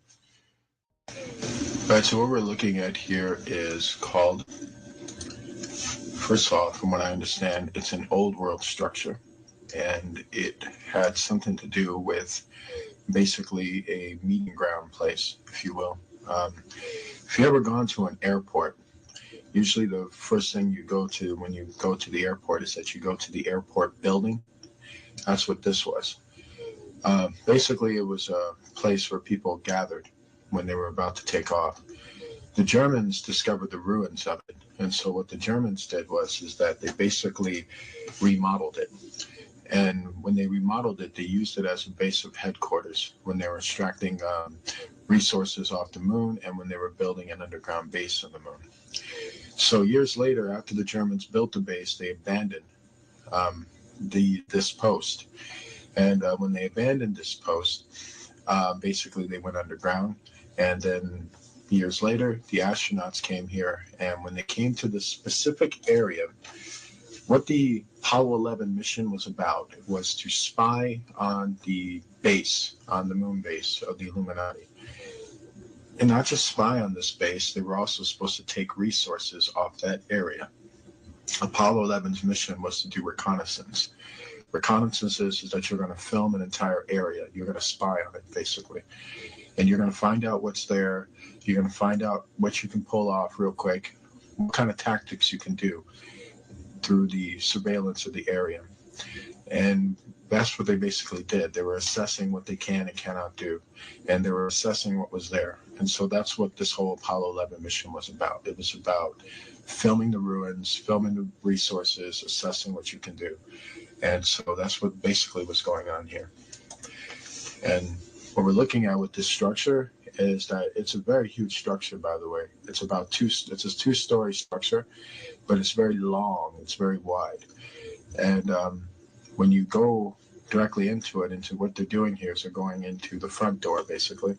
All right, so what we're looking at here is called, first of all, from what I understand, it's an old world structure. And it had something to do with basically a meeting ground place, if you will. If you ever gone to an airport, usually the first thing you go to when you go to the airport is that you go to the airport building. That's what this was. Basically, it was a place where people gathered when they were about to take off. The Germans discovered the ruins of it. And so what the Germans did is that they basically remodeled it. And when they remodeled it, they used it as a base of headquarters when they were extracting resources off the moon and when they were building an underground base on the moon. So years later, after the Germans built the base, they abandoned this post. And when they abandoned this post, basically they went underground. And then years later, the astronauts came here. And when they came to this specific area, what the Apollo 11 mission was about was to spy on the base, on the moon base of the Illuminati. And not just spy on this base, they were also supposed to take resources off that area. Apollo 11's mission was to do reconnaissance. Reconnaissance is that you're going to film an entire area. You're going to spy on it, basically. And you're going to find out what's there. You're going to find out what you can pull off real quick, what kind of tactics you can do through the surveillance of the area. And that's what they basically did. They were assessing what they can and cannot do, and they were assessing what was there. And so that's what this whole Apollo 11 mission was about. It was about filming the ruins, filming the resources, assessing what you can do. And so that's what basically was going on here. And what we're looking at with this structure is that it's a very huge structure, by the way. It's a two-story structure, but it's very long, it's very wide. And when you go directly into what they're doing here is they're going into the front door, basically.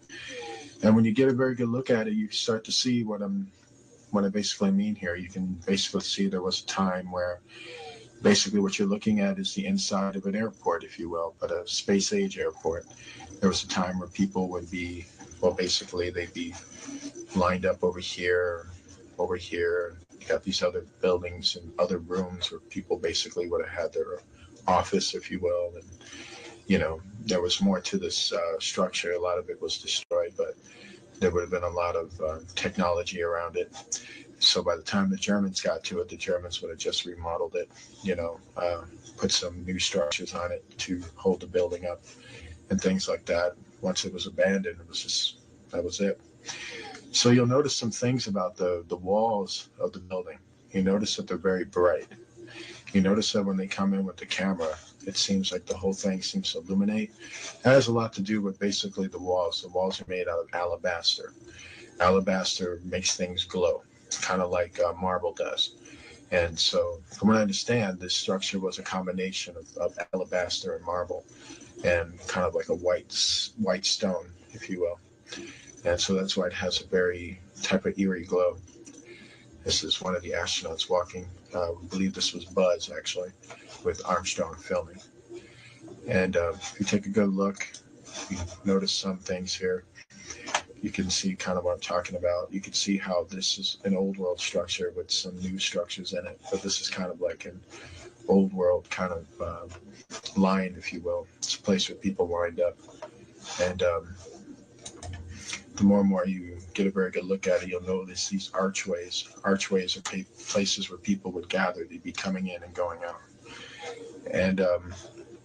And when you get a very good look at it, you start to see what I basically mean here. You can basically see there was a time where basically what you're looking at is the inside of an airport, if you will, but a space-age airport. There was a time where people would be, well, basically they'd be lined up over here. You got these other buildings and other rooms where people basically would have had their office, if you will. And, you know, there was more to this structure. A lot of it was destroyed, but there would have been a lot of technology around it. So by the time the Germans got to it, the Germans would have just remodeled it, put some new structures on it to hold the building up and things like that. Once it was abandoned, that was it. So you'll notice some things about the walls of the building. You notice that they're very bright. You notice that when they come in with the camera, it seems like the whole thing seems to illuminate. It has a lot to do with basically the walls. The walls are made out of alabaster. Alabaster makes things glow, kind of like marble does. And so from what I understand, this structure was a combination of alabaster and marble and kind of like a white stone, if you will. And so that's why it has a very type of eerie glow. This is one of the astronauts walking. We believe this was Buzz, actually, with Armstrong filming. And if you take a good look, you notice some things here. You can see kind of what I'm talking about. You can see how this is an old world structure with some new structures in it. But this is kind of like an old world kind of line, if you will. It's a place where people wind up. And the more and more you get a very good look at it, you'll notice these archways. Archways are places where people would gather. They'd be coming in and going out. And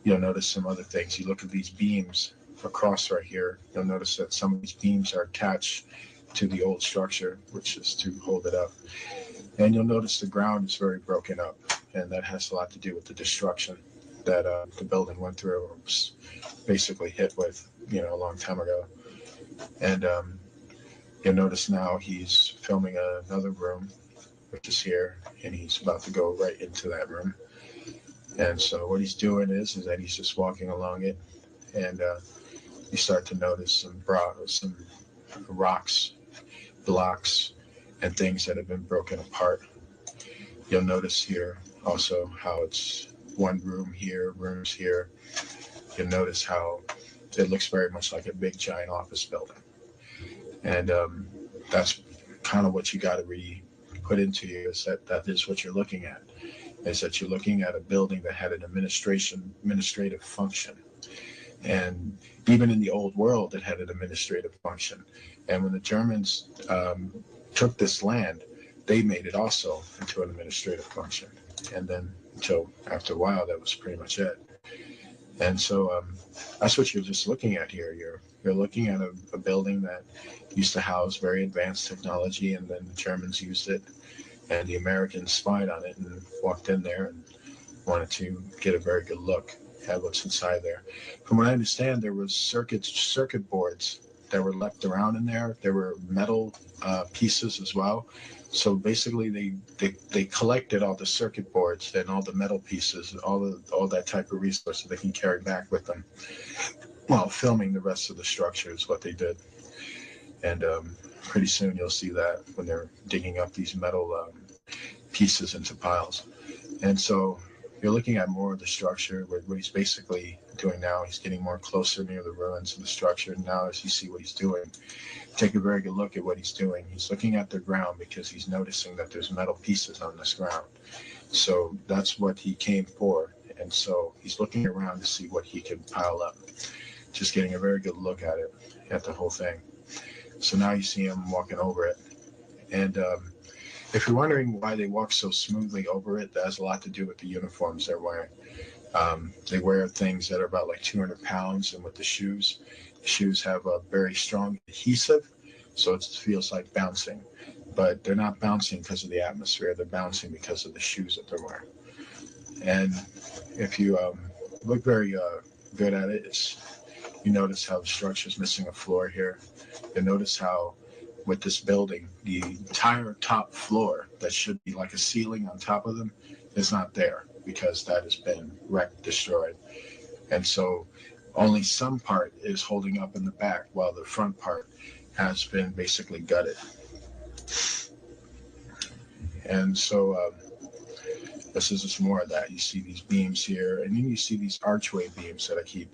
you'll notice some other things. You look at these beams across right here. You'll notice that some of these beams are attached to the old structure, which is to hold it up. And you'll notice the ground is very broken up. And that has a lot to do with the destruction that the building went through, or was basically hit with, a long time ago. And you'll notice now he's filming another room, which is here, and he's about to go right into that room. And so what he's doing is that he's just walking along it, and you start to notice some rocks, blocks, and things that have been broken apart. You'll notice here also how it's one room here, rooms here. You'll notice how it looks very much like a big giant office building. And that's kind of what you got to put into you, is that is what you're looking at, is that you're looking at a building that had an administrative function. And even in the old world, it had an administrative function. And when the Germans took this land, they made it also into an administrative function. And then until after a while, that was pretty much it. And so that's what you're just looking at here. You're looking at a building that used to house very advanced technology, and then the Germans used it, and the Americans spied on it and walked in there and wanted to get a very good look at what's inside there. From what I understand, there was circuit boards that were left around in there. There were metal pieces as well. So basically, they collected all the circuit boards and all the metal pieces, all that type of resources they can carry back with them while filming the rest of the structure is what they did. And pretty soon you'll see that when they're digging up these metal pieces into piles. And so you're looking at more of the structure. What he's basically doing now, he's getting more closer near the ruins of the structure. And now as you see what he's doing, take a very good look at what he's doing. He's looking at the ground because he's noticing that there's metal pieces on this ground. So that's what he came for. And so he's looking around to see what he can pile up. Just getting a very good look at it, at the whole thing. So now you see him walking over it. And if you're wondering why they walk so smoothly over it, that has a lot to do with the uniforms they're wearing. They wear things that are about like 200 pounds, and with the shoes have a very strong adhesive, so it feels like bouncing. But they're not bouncing because of the atmosphere, they're bouncing because of the shoes that they're wearing. And if you look very good at it, you notice how the structure is missing a floor here. You notice how with this building, the entire top floor that should be like a ceiling on top of them is not there because that has been wrecked, destroyed. And so only some part is holding up in the back while the front part has been basically gutted. And so this is just more of that. You see these beams here, and then you see these archway beams that I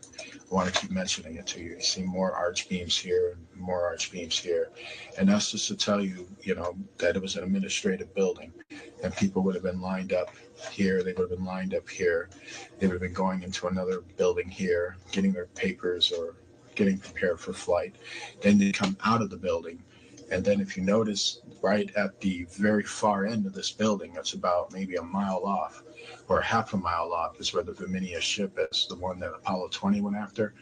want to keep mentioning it to you. You see more arch beams here and more arch beams here. And that's just to tell you, that it was an administrative building, and people would have been lined up here. They would have been lined up here. They would have been going into another building here, getting their papers or getting prepared for flight. Then they come out of the building. And then if you notice, right at the very far end of this building, that's about maybe a mile off or half a mile off, is where the Vaminia ship is, the one that Apollo 20 went after.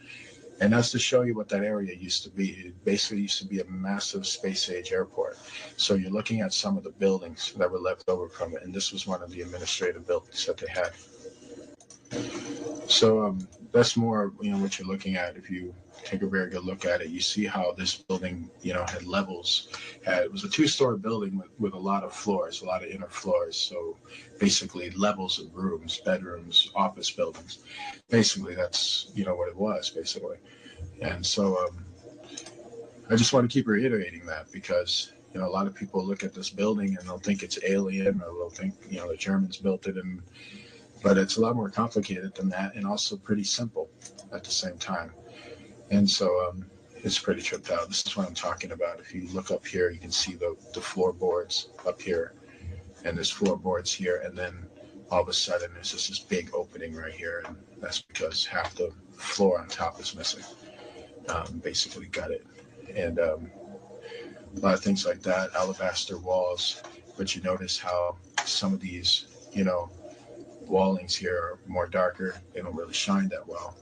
And that's to show you what that area used to be. It basically used to be a massive space-age airport. So you're looking at some of the buildings that were left over from it, and this was one of the administrative buildings that they had. So that's more, what you're looking at. If you take a very good look at it, you see how this building, had levels. It was a 2-story building with a lot of floors, a lot of inner floors. So basically levels of rooms, bedrooms, office buildings. Basically, that's, what it was, basically. And so I just want to keep reiterating that because, a lot of people look at this building and they'll think it's alien, or they'll think, the Germans built it, but it's a lot more complicated than that, and also pretty simple at the same time. And so it's pretty tripped out. This is what I'm talking about. If you look up here, you can see the floorboards up here, and there's floorboards here, and then all of a sudden there's just this big opening right here, and that's because half the floor on top is missing. Basically got it. And a lot of things like that, alabaster walls, but you notice how some of these, wallings here are more darker. They don't really shine that well.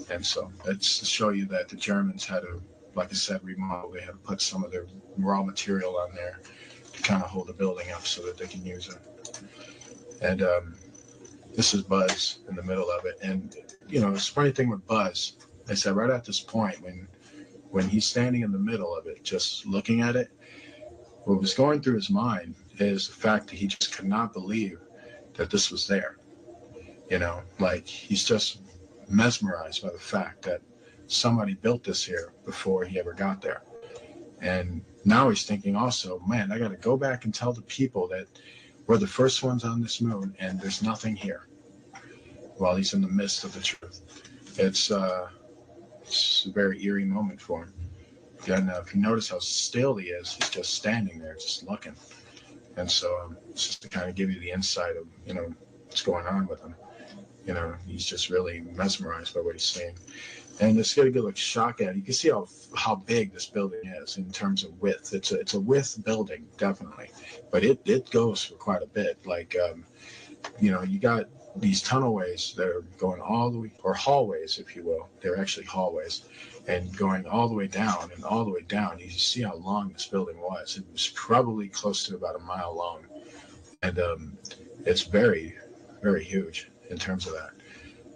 And so that's to show you that the Germans had to, like I said, remodel. They had to put some of their raw material on there to kind of hold the building up so that they can use it. And this is Buzz in the middle of it. And, it's a funny thing with Buzz. I said right at this point, when he's standing in the middle of it, just looking at it, what was going through his mind is the fact that he just could not believe that this was there. Like he's just mesmerized by the fact that somebody built this here before he ever got there. And now he's thinking also, man, I got to go back and tell the people that we're the first ones on this moon and there's nothing here, while he's in the midst of the truth. It's a very eerie moment for him. And if you notice how still he is, he's just standing there, just looking. And so it's just to kind of give you the insight of, what's going on with him. He's just really mesmerized by what he's seeing. And it's got a good shock at it. You can see how big this building is in terms of width. It's a width building, definitely. But it goes for quite a bit. Like, you got these tunnelways that are going all the way, or hallways, if you will. They're actually hallways, and going all the way down and all the way down. You see how long this building was. It was probably close to about a mile long, and it's very, very huge in terms of that.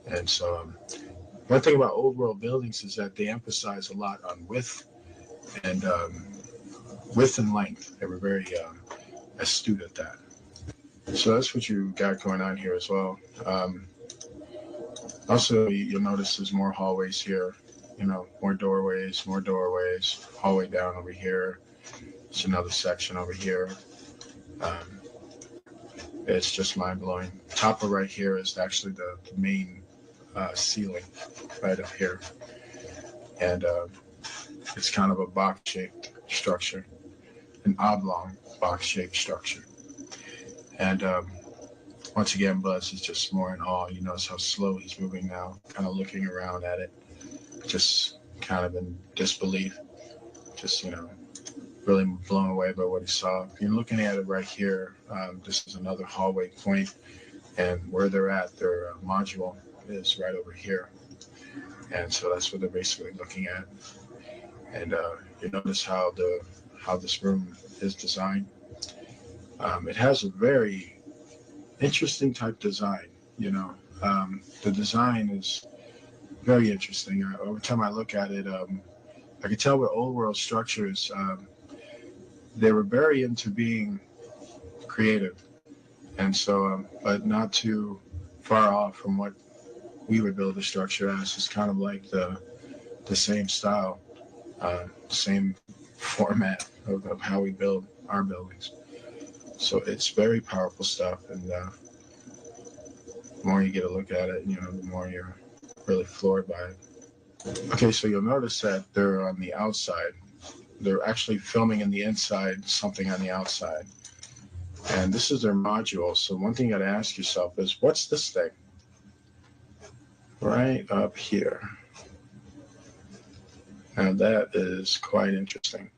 And so one thing about old world buildings is that they emphasize a lot on width and length. They were very astute at that. So that's what you got going on here as well. Also, you'll notice there's more hallways here, more doorways, hallway down over here. It's another section over here. It's just mind-blowing. Top of right here is actually the main ceiling right up here. And it's kind of a box-shaped structure, an oblong box-shaped structure. And once again, Buzz is just more in awe. You notice how slow he's moving now, kind of looking around at it, just kind of in disbelief, just, really blown away by what he saw. You're looking at it right here. This is another hallway point, and where they're at, their module is right over here. And so that's what they're basically looking at. And you notice how this room is designed. It has a very interesting type design, the design is very interesting. Every time I look at it, I can tell with old world structures, they were very into being creative. And so, but not too far off from what we would build a structure as. It's kind of like the same style, same format of how we build our buildings. So it's very powerful stuff, and the more you get a look at it, the more you're really floored by it. Okay, so you'll notice that they're on the outside. They're actually filming in the inside, something on the outside. And this is their module. So one thing you got to ask yourself is, what's this thing? Right up here. Now that is quite interesting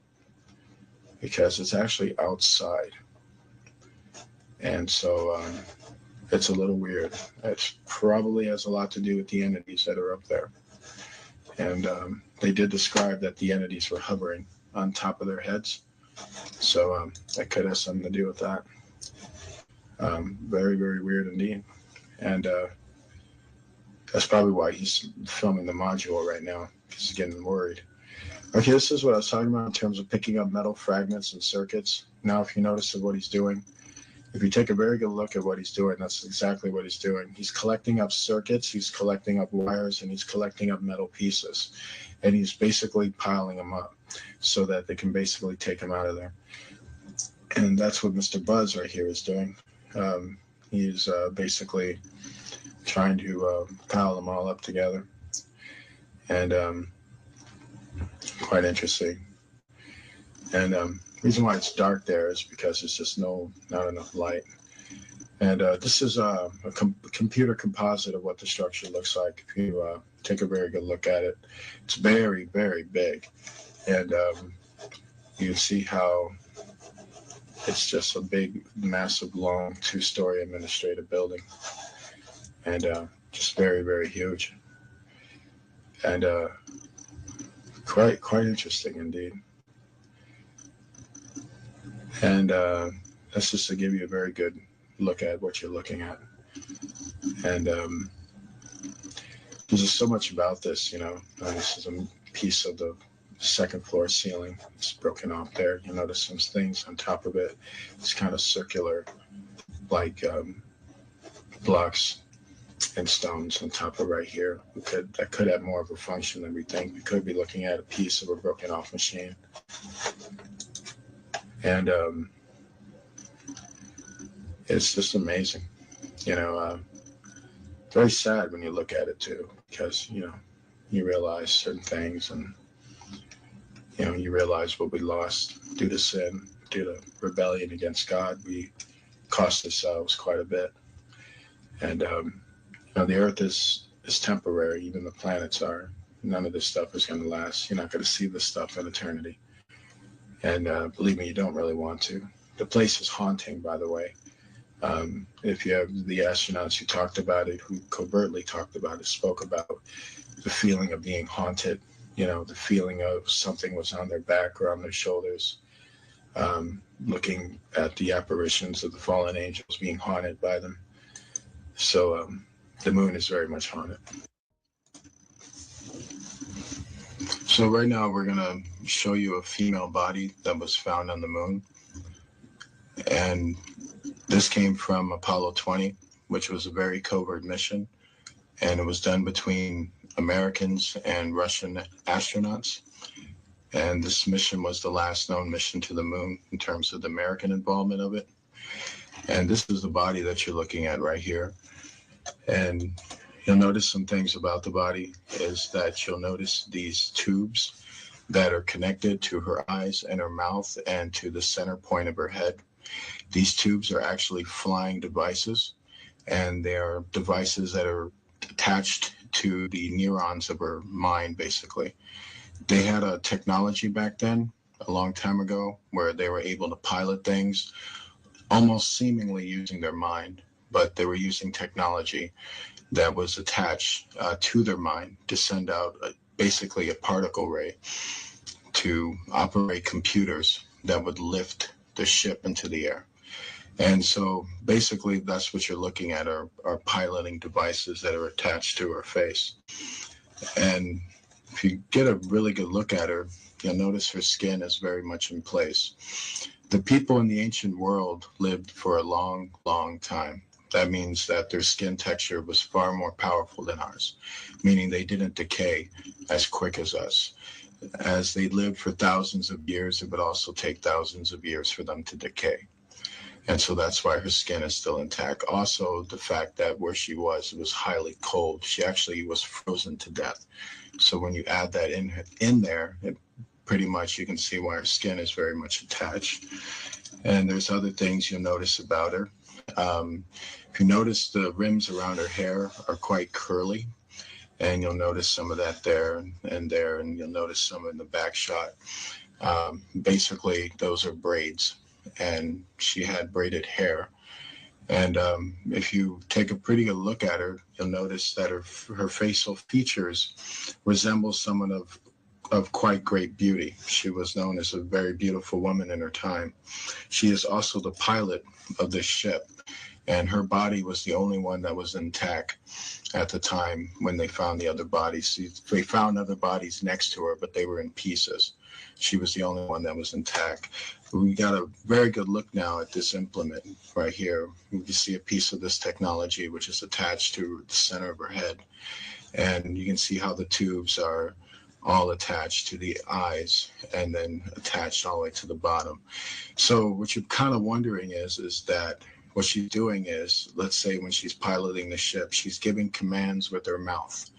because it's actually outside. And so it's a little weird. It probably has a lot to do with the entities that are up there. And they did describe that the entities were hovering on top of their heads. So that could have something to do with that. Very, very weird indeed. And that's probably why he's filming the module right now, because he's getting worried. Okay, this is what I was talking about in terms of picking up metal fragments and circuits. Now, if you notice what he's doing, if you take a very good look at what he's doing, that's exactly what he's doing. He's collecting up circuits, he's collecting up wires, and he's collecting up metal pieces. And he's basically piling them up so that they can basically take them out of there. And that's what Mr. Buzz right here is doing. He's basically trying to pile them all up together. And quite interesting. And the reason why it's dark there is because it's just not enough light. And this is a computer composite of what the structure looks like. If you take a very good look at it, it's very, very big. And you can see how it's just a big, massive, long, two-story administrative building. And just very, very huge. And quite interesting indeed. And that's just to give you a very good look at what you're looking at. And there's just so much about this, this is a piece of the second floor ceiling. It's broken off there. You'll notice some things on top of it. It's kind of circular, like blocks and stones on top of right here. That could have more of a function than we think. We could be looking at a piece of a broken off machine. And it's just amazing, very sad when you look at it too, because, you realize certain things, and, you realize what we lost due to sin, due to rebellion against God. We cost ourselves quite a bit. And, the earth is temporary. Even the planets are. None of this stuff is going to last. You're not going to see this stuff in eternity. And believe me, you don't really want to. The place is haunting, by the way. If you have the astronauts who talked about it, who covertly talked about it, spoke about the feeling of being haunted, the feeling of something was on their back or on their shoulders, looking at the apparitions of the fallen angels being haunted by them. So the moon is very much haunted. So right now we're going to show you a female body that was found on the moon. And this came from Apollo 20, which was a very covert mission. And it was done between Americans and Russian astronauts. And this mission was the last known mission to the moon in terms of the American involvement of it. And this is the body that you're looking at right here. And you'll notice some things about the body is that you'll notice these tubes that are connected to her eyes and her mouth and to the center point of her head. These tubes are actually flying devices, and they are devices that are attached to the neurons of her mind, basically. They had a technology back then, a long time ago, where they were able to pilot things almost seemingly using their mind, but they were using technology that was attached to their mind to send out basically a particle ray to operate computers that would lift the ship into the air. And so basically that's what you're looking at are piloting devices that are attached to her face. And if you get a really good look at her, you'll notice her skin is very much in place. The people in the ancient world lived for a long, long time. That means that their skin texture was far more powerful than ours, meaning they didn't decay as quick as us. As they lived for thousands of years, it would also take thousands of years for them to decay. And so that's why her skin is still intact. Also, the fact that where she was, it was highly cold. She actually was frozen to death. So when you add that in there, it pretty much you can see why her skin is very much attached. And there's other things you'll notice about her. If you notice, the rims around her hair are quite curly, and you'll notice some of that there, and you'll notice some in the back shot. Basically, those are braids, and she had braided hair. And if you take a pretty good look at her, you'll notice that her facial features resemble someone of quite great beauty. She was known as a very beautiful woman in her time. She is also the pilot of this ship, and her body was the only one that was intact at the time when they found the other bodies. They found other bodies next to her, but they were in pieces. She was the only one that was intact. We got a very good look now at this implement right here. You can see a piece of this technology which is attached to the center of her head. And you can see how the tubes are all attached to the eyes and then attached all the way to the bottom. So what you're kind of wondering is that what she's doing is, let's say when she's piloting the ship, she's giving commands with her mouth.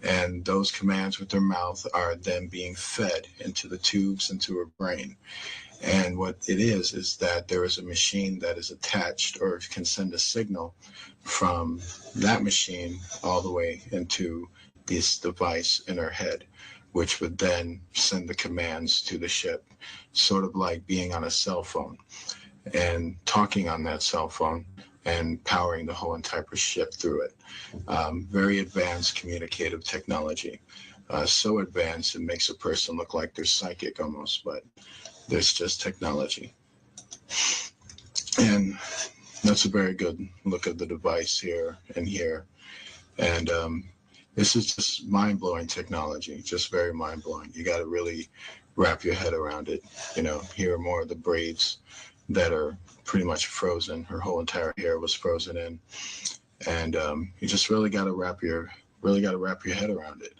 And those commands with her mouth are then being fed into the tubes into her brain. And what it is that there is a machine that is attached or can send a signal from that machine all the way into this device in her head, which would then send the commands to the ship, sort of like being on a cell phone and talking on that cell phone and powering the whole entire ship through it. Very advanced communicative technology. So advanced it makes a person look like they're psychic almost, but there's just technology. And that's a very good look at the device here and here. And this is just mind-blowing technology, just very mind-blowing. You got to really wrap your head around it. Here are more of the braids that are pretty much frozen. Her whole entire hair was frozen in. And you just really got to wrap your head around it.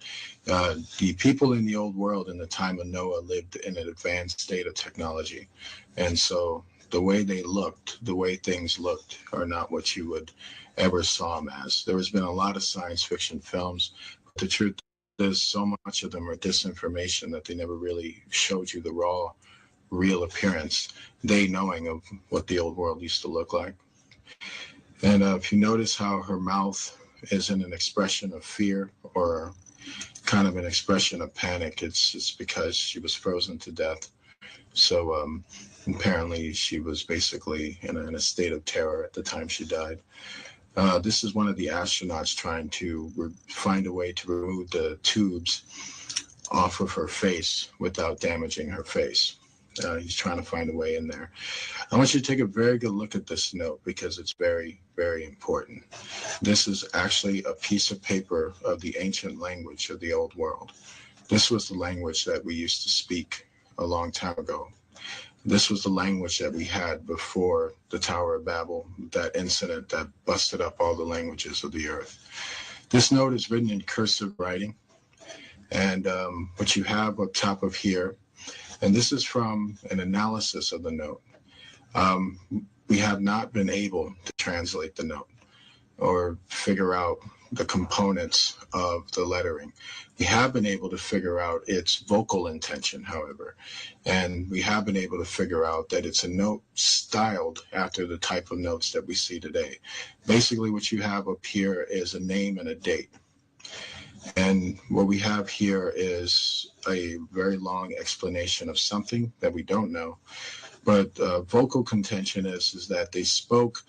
The people in the old world in the time of Noah lived in an advanced state of technology. And so the way they looked, the way things looked are not what you would ever saw them as. There has been a lot of science fiction films, but the truth is so much of them are disinformation that they never really showed you the raw, real appearance, they knowing of what the old world used to look like. And if you notice how her mouth is in an expression of fear or kind of an expression of panic, it's because she was frozen to death. So apparently she was basically in a state of terror at the time she died. This is one of the astronauts trying to find a way to remove the tubes off of her face without damaging her face. He's trying to find a way in there. I want you to take a very good look at this note because it's very, very important. This is actually a piece of paper of the ancient language of the old world. This was the language that we used to speak a long time ago. This was the language that we had before the Tower of Babel, that incident that busted up all the languages of the earth. This note is written in cursive writing. And what you have up top of here, and this is from an analysis of the note. We have not been able to translate the note or figure out the components of the lettering. We have been able to figure out its vocal intention, however, and we have been able to figure out that it's a note styled after the type of notes that we see today. Basically, what you have up here is a name and a date. And what we have here is a very long explanation of something that we don't know. But vocal contention is that they spoke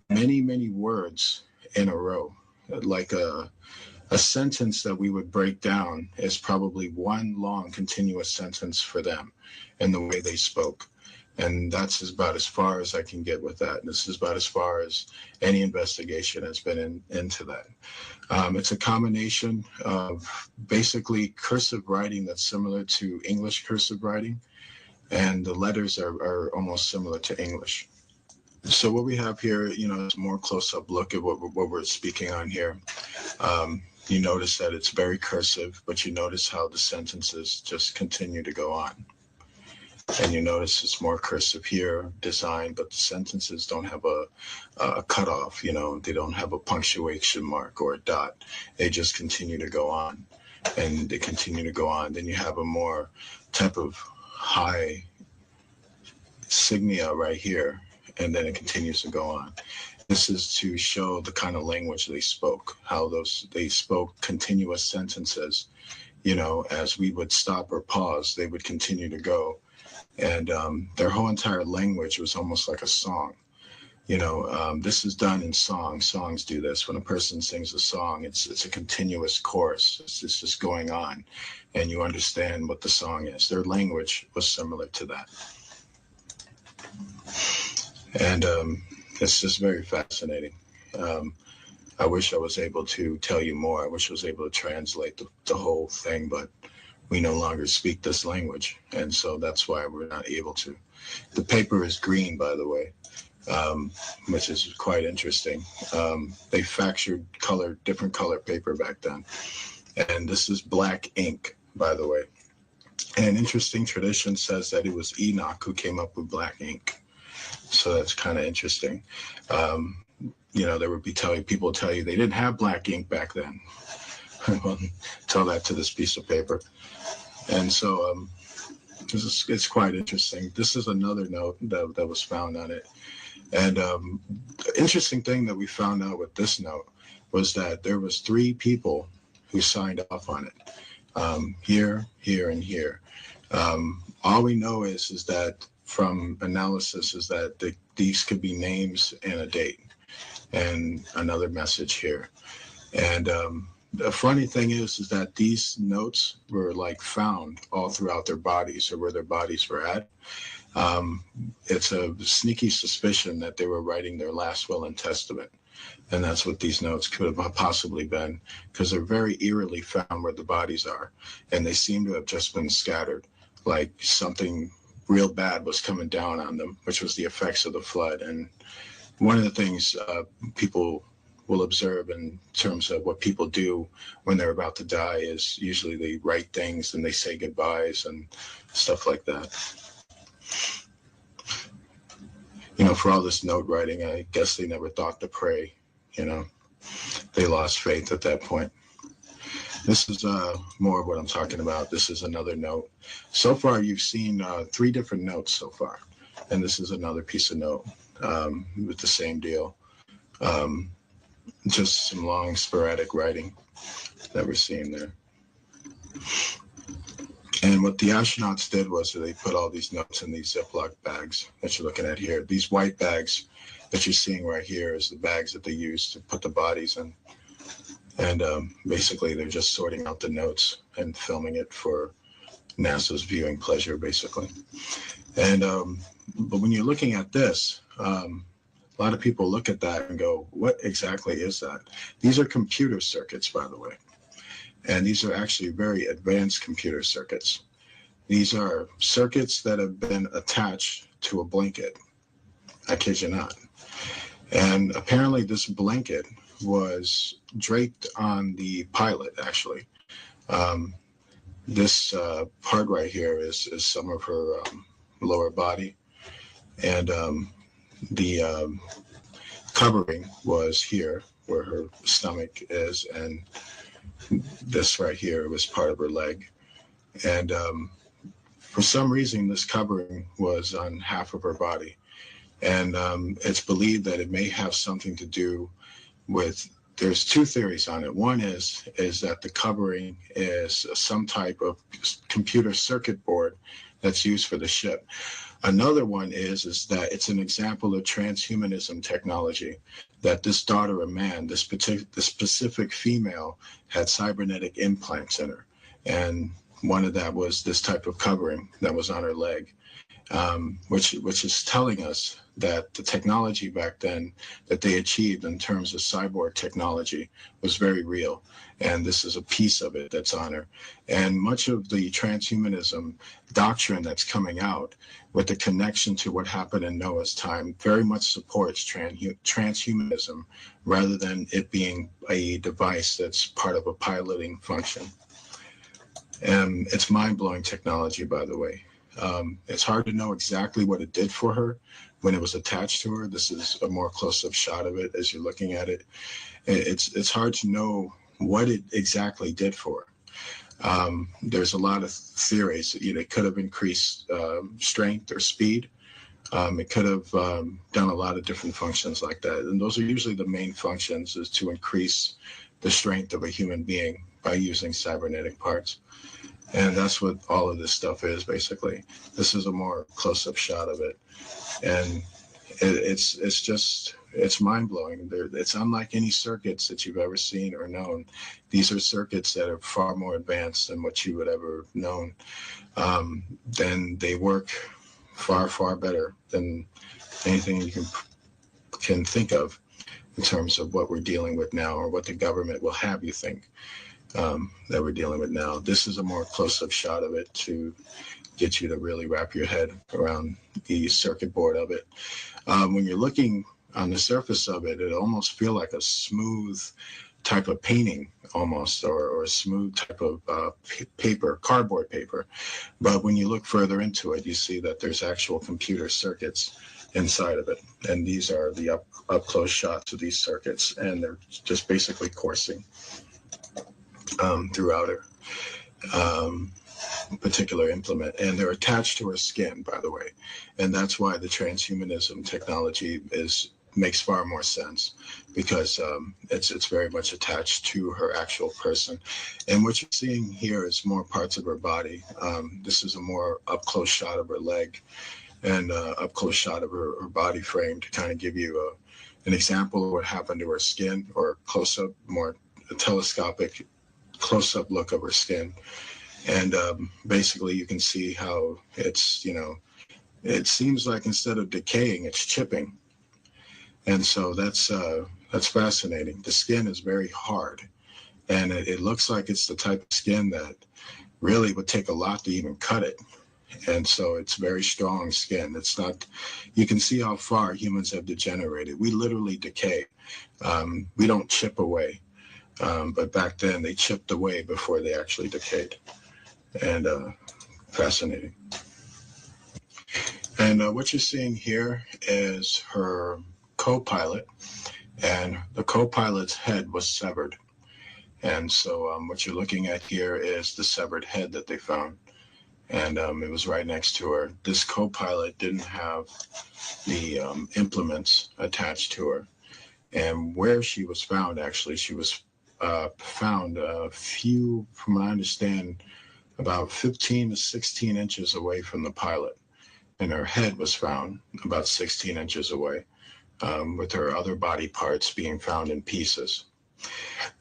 many, many words in a row. Like a sentence that we would break down is probably one long continuous sentence for them in the way they spoke. And that's about as far as I can get with that. This is about as far as any investigation has been into that. It's a combination of basically cursive writing that's similar to English cursive writing, and the letters are almost similar to English. So what we have here, is a more close-up look at what we're speaking on here. You notice that it's very cursive, but you notice how the sentences just continue to go on. And you notice it's more cursive here, design, but the sentences don't have a cutoff, they don't have a punctuation mark or a dot. They just continue to go on, and they continue to go on. Then you have a more type of high signia right here, and then it continues to go on. This is to show the kind of language they spoke, how they spoke continuous sentences, as we would stop or pause, they would continue to go. And their whole entire language was almost like a song. This is done in song. Songs do this. When a person sings a song, it's a continuous chorus. It's just going on, and you understand what the song is. Their language was similar to that. And it's just very fascinating. I wish I was able to tell you more. I wish I was able to translate the whole thing, but we no longer speak this language, and so that's why we're not able to. The paper is green, by the way, which is quite interesting. They factored different color paper back then, and this is black ink, by the way. And an interesting tradition says that it was Enoch who came up with black ink, so that's kind of interesting. There would be people tell you they didn't have black ink back then. Well, tell that to this piece of paper. And so it's quite interesting. This is another note that was found on it. And the interesting thing that we found out with this note was that there was 3 people who signed off on it, here, and here. All we know is that from analysis is that these could be names and a date and another message here. And the funny thing is that these notes were found all throughout their bodies, or where their bodies were at. It's a sneaky suspicion that they were writing their last will and testament. And that's what these notes could have possibly been, because they're very eerily found where the bodies are. And they seem to have just been scattered, like something real bad was coming down on them, which was the effects of the flood. And one of the things people will observe in terms of what people do when they're about to die is usually they write things and they say goodbyes and stuff like that. For all this note writing, I guess they never thought to pray, They lost faith at that point. This is more of what I'm talking about. This is another note. So far, you've seen 3 different notes so far. And this is another piece of note with the same deal. Just some long sporadic writing that we're seeing there. And what the astronauts did was they put all these notes in these Ziploc bags that you're looking at here. These white bags that you're seeing right here is the bags that they use to put the bodies in. And basically, they're just sorting out the notes and filming it for NASA's viewing pleasure, basically. And but when you're looking at this, a lot of people look at that and go, what exactly is that? These are computer circuits, by the way. And these are actually very advanced computer circuits. These are circuits that have been attached to a blanket. I kid you not. And apparently this blanket was draped on the pilot, actually. This part right here is some of her lower body. And the covering was here where her stomach is, and this right here was part of her leg. And for some reason, this covering was on half of her body. And it's believed that it may have something to do with, there's two theories on it. One is that the covering is some type of computer circuit board that's used for the ship. Another one is that it's an example of transhumanism technology, that this daughter of man, this specific female, had cybernetic implants in her. And one of that was this type of covering that was on her leg, which is telling us that the technology back then that they achieved in terms of cyborg technology was very real. And this is a piece of it that's on her. And much of the transhumanism doctrine that's coming out with the connection to what happened in Noah's time very much supports transhumanism rather than it being a device that's part of a piloting function. And it's mind-blowing technology, by the way. It's hard to know exactly what it did for her when it was attached to her. This is a more close-up shot of it as you're looking at it. It's hard to know what it exactly did for her. There's a lot of theories. It could have increased strength or speed. It could have done a lot of different functions like that. And those are usually the main functions, is to increase the strength of a human being by using cybernetic parts. And that's what all of this stuff is, basically. This is a more close-up shot of it. And it's mind-blowing. It's unlike any circuits that you've ever seen or known. These are circuits that are far more advanced than what you would ever have known. Then they work far, far better than anything you can think of in terms of what we're dealing with now, or what the government will have you think that we're dealing with now. This is a more close-up shot of it to get you to really wrap your head around the circuit board of it. When you're looking on the surface of it, it almost feels like a smooth type of painting almost, or a smooth type of paper, cardboard paper. But when you look further into it, you see that there's actual computer circuits inside of it. And these are the up-close shots of these circuits, and they're just basically coursing throughout her particular implement. And they're attached to her skin, by the way. And that's why the transhumanism technology makes far more sense, because it's very much attached to her actual person. And what you're seeing here is more parts of her body. This is a more up-close shot of her leg, and up-close shot of her body frame, to kind of give you an example of what happened to her skin, or close-up, more telescopic close-up look of her skin. And basically you can see how it's, it seems like instead of decaying, it's chipping. And so that's fascinating. The skin is very hard, and it looks like it's the type of skin that really would take a lot to even cut it. And so it's very strong skin. It's not, you can see how far humans have degenerated. We literally decay. We don't chip away. But back then they chipped away before they actually decayed. And fascinating. And what you're seeing here is her co-pilot, and the co-pilot's head was severed. And so what you're looking at here is the severed head that they found. And it was right next to her. This co-pilot didn't have the implements attached to her. And where she was found, actually, she was found a few, from what I understand, about 15 to 16 inches away from the pilot. And her head was found about 16 inches away, with her other body parts being found in pieces.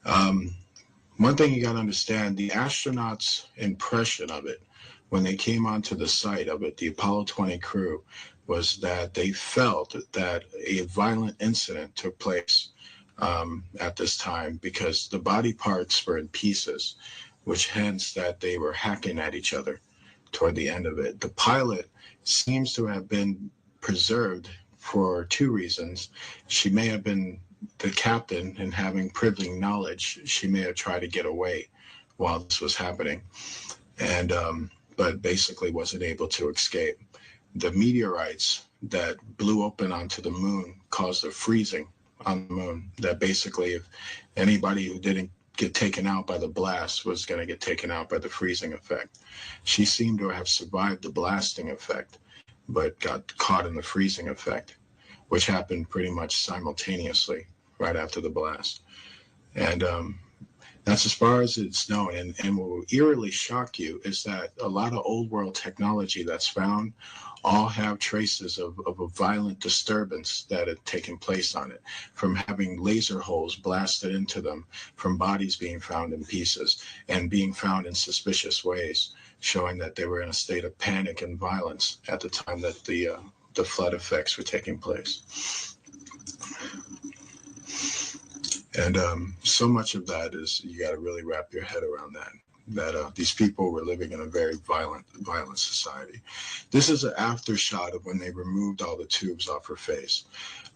One thing you got to understand, the astronauts' impression of it when they came onto the site of it, the Apollo 20 crew, was that they felt that a violent incident took place at this time, because the body parts were in pieces, which hence that they were hacking at each other toward the end of it. The pilot seems to have been preserved for two reasons. She may have been the captain, and having privileged knowledge, she may have tried to get away while this was happening, and but basically wasn't able to escape. The meteorites that blew open onto the moon caused a freezing on the moon, that basically if anybody who didn't get taken out by the blast was going to get taken out by the freezing effect. She seemed to have survived the blasting effect, but got caught in the freezing effect, which happened pretty much simultaneously right after the blast. And that's as far as it's known. And what will eerily shock you is that a lot of old world technology that's found all have traces of a violent disturbance that had taken place on it, from having laser holes blasted into them, from bodies being found in pieces and being found in suspicious ways, showing that they were in a state of panic and violence at the time that the flood effects were taking place. And so much of that is, you got to really wrap your head around that these people were living in a very violent society. This is an after shot of when they removed all the tubes off her face.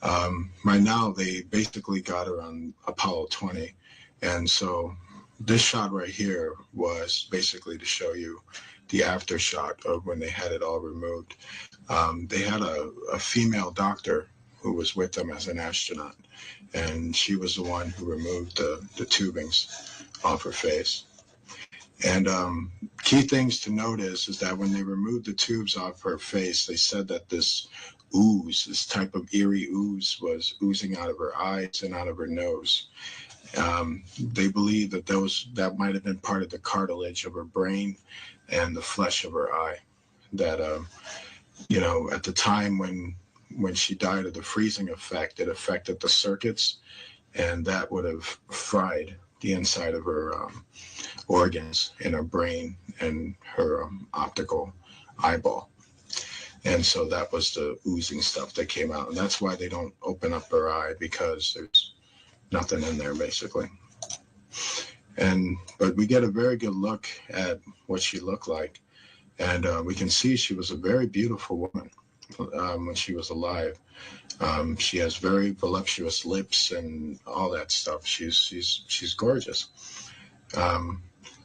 Right now, they basically got her on Apollo 20. And so this shot right here was basically to show you the after shot of when they had it all removed. They had a female doctor who was with them as an astronaut, and she was the one who removed the tubings off her face. And key things to note is that when they removed the tubes off her face, they said that this ooze, this type of eerie ooze, was oozing out of her eyes and out of her nose. They believe that that might have been part of the cartilage of her brain and the flesh of her eye. That at the time when she died of the freezing effect, it affected the circuits, and that would have fried the inside of her organs in her brain and her optical eyeball. And so that was the oozing stuff that came out. And that's why they don't open up her eye, because there's nothing in there, basically. But we get a very good look at what she looked like. And we can see she was a very beautiful woman when she was alive. She has very voluptuous lips and all that stuff. She's gorgeous. A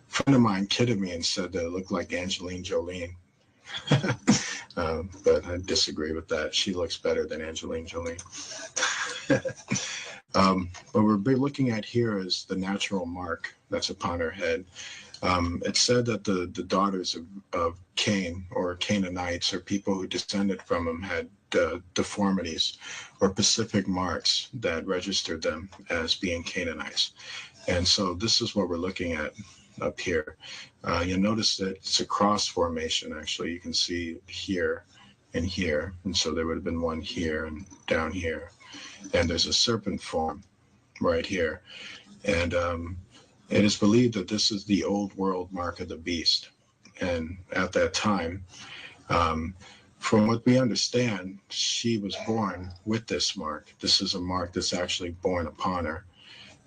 friend of mine kidded me and said that it looked like Angelina Jolie. But I disagree with that. She looks better than Angelina Jolie. What we're looking at here is the natural mark that's upon her head. It's said that the daughters of Cain, or Canaanites, or people who descended from him, had deformities or specific marks that registered them as being Canaanites. And so this is what we're looking at up here. You'll notice that it's a cross formation, actually. You can see here and here. And so there would have been one here and down here. And there's a serpent form right here. And it is believed that this is the old world mark of the beast. And at that time, from what we understand, she was born with this mark. This is a mark that's actually born upon her.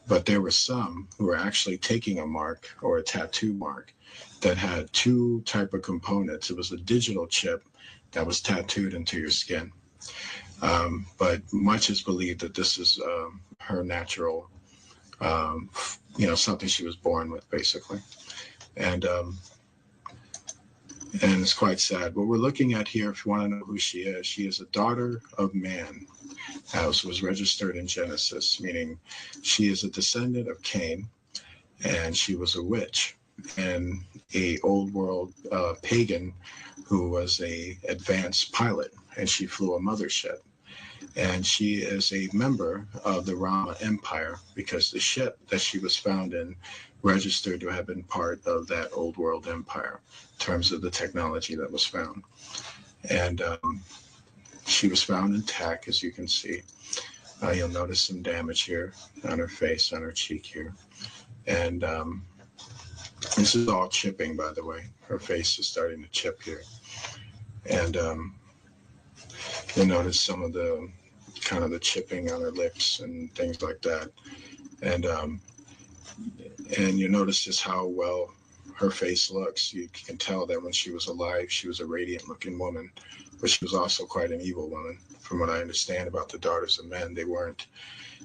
But there were some who were actually taking a mark, or a tattoo mark, that had two type of components. It was a digital chip that was tattooed into your skin. But much is believed that this is her natural, something she was born with, basically. And it's quite sad. What we're looking at here, if you want to know who she is a daughter of man, as was registered in Genesis, meaning she is a descendant of Cain, and she was a witch and a old world pagan who was a advanced pilot, and she flew a mothership. And she is a member of the Rama Empire, because the ship that she was found in registered to have been part of that old world empire in terms of the technology that was found. And she was found intact, as you can see. You'll notice some damage here on her face, on her cheek here. And this is all chipping, by the way. Her face is starting to chip here. And you'll notice some of the kind of the chipping on her lips and things like that. And you notice just how well her face looks. You can tell that when she was alive, she was a radiant looking woman, but she was also quite an evil woman. From what I understand about the daughters of men, they weren't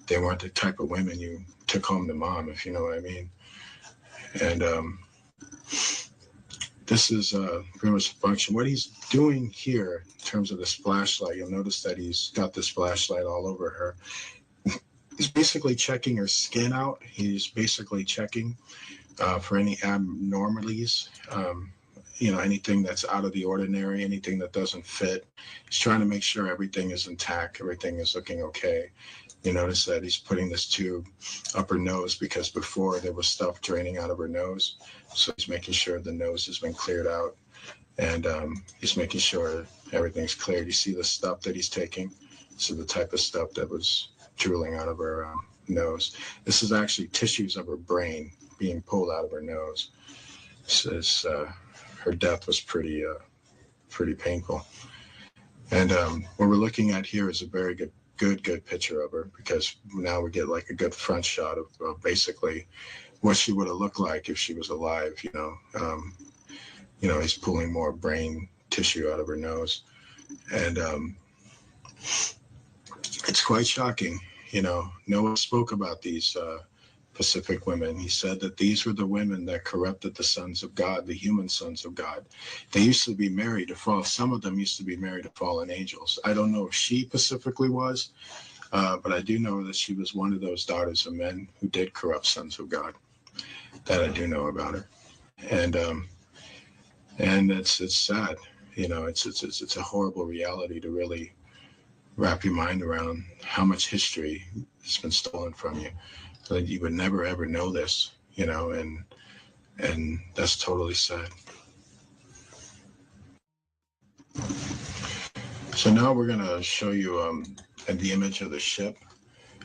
the type of women you took home to mom, if you know what I mean. And this is pretty much the function. What he's doing here in terms of this flashlight, you'll notice that he's got this flashlight all over her. He's basically checking her skin out. He's basically checking for any abnormalities, anything that's out of the ordinary, anything that doesn't fit. He's trying to make sure everything is intact, everything is looking okay. You notice that he's putting this tube up her nose because before there was stuff draining out of her nose. So he's making sure the nose has been cleared out, and he's making sure everything's cleared. You see the stuff that he's taking? So the type of stuff that was drooling out of her nose. This is actually tissues of her brain being pulled out of her nose. Says her death was pretty painful. And what we're looking at here is a very good picture of her, because now we get like a good front shot of basically what she would have looked like if she was alive. He's pulling more brain tissue out of her nose, and it's quite shocking. Noah spoke about these Pacific women. He said that these were the women that corrupted the sons of God, the human sons of God. They used to be married to fall. Some of them used to be married to fallen angels. I don't know if she specifically was, but I do know that she was one of those daughters of men who did corrupt sons of God. That I do know about her, and it's sad. It's a horrible reality to really wrap your mind around how much history has been stolen from you. That you would never ever know this, and that's totally sad. So now we're gonna show you the image of the ship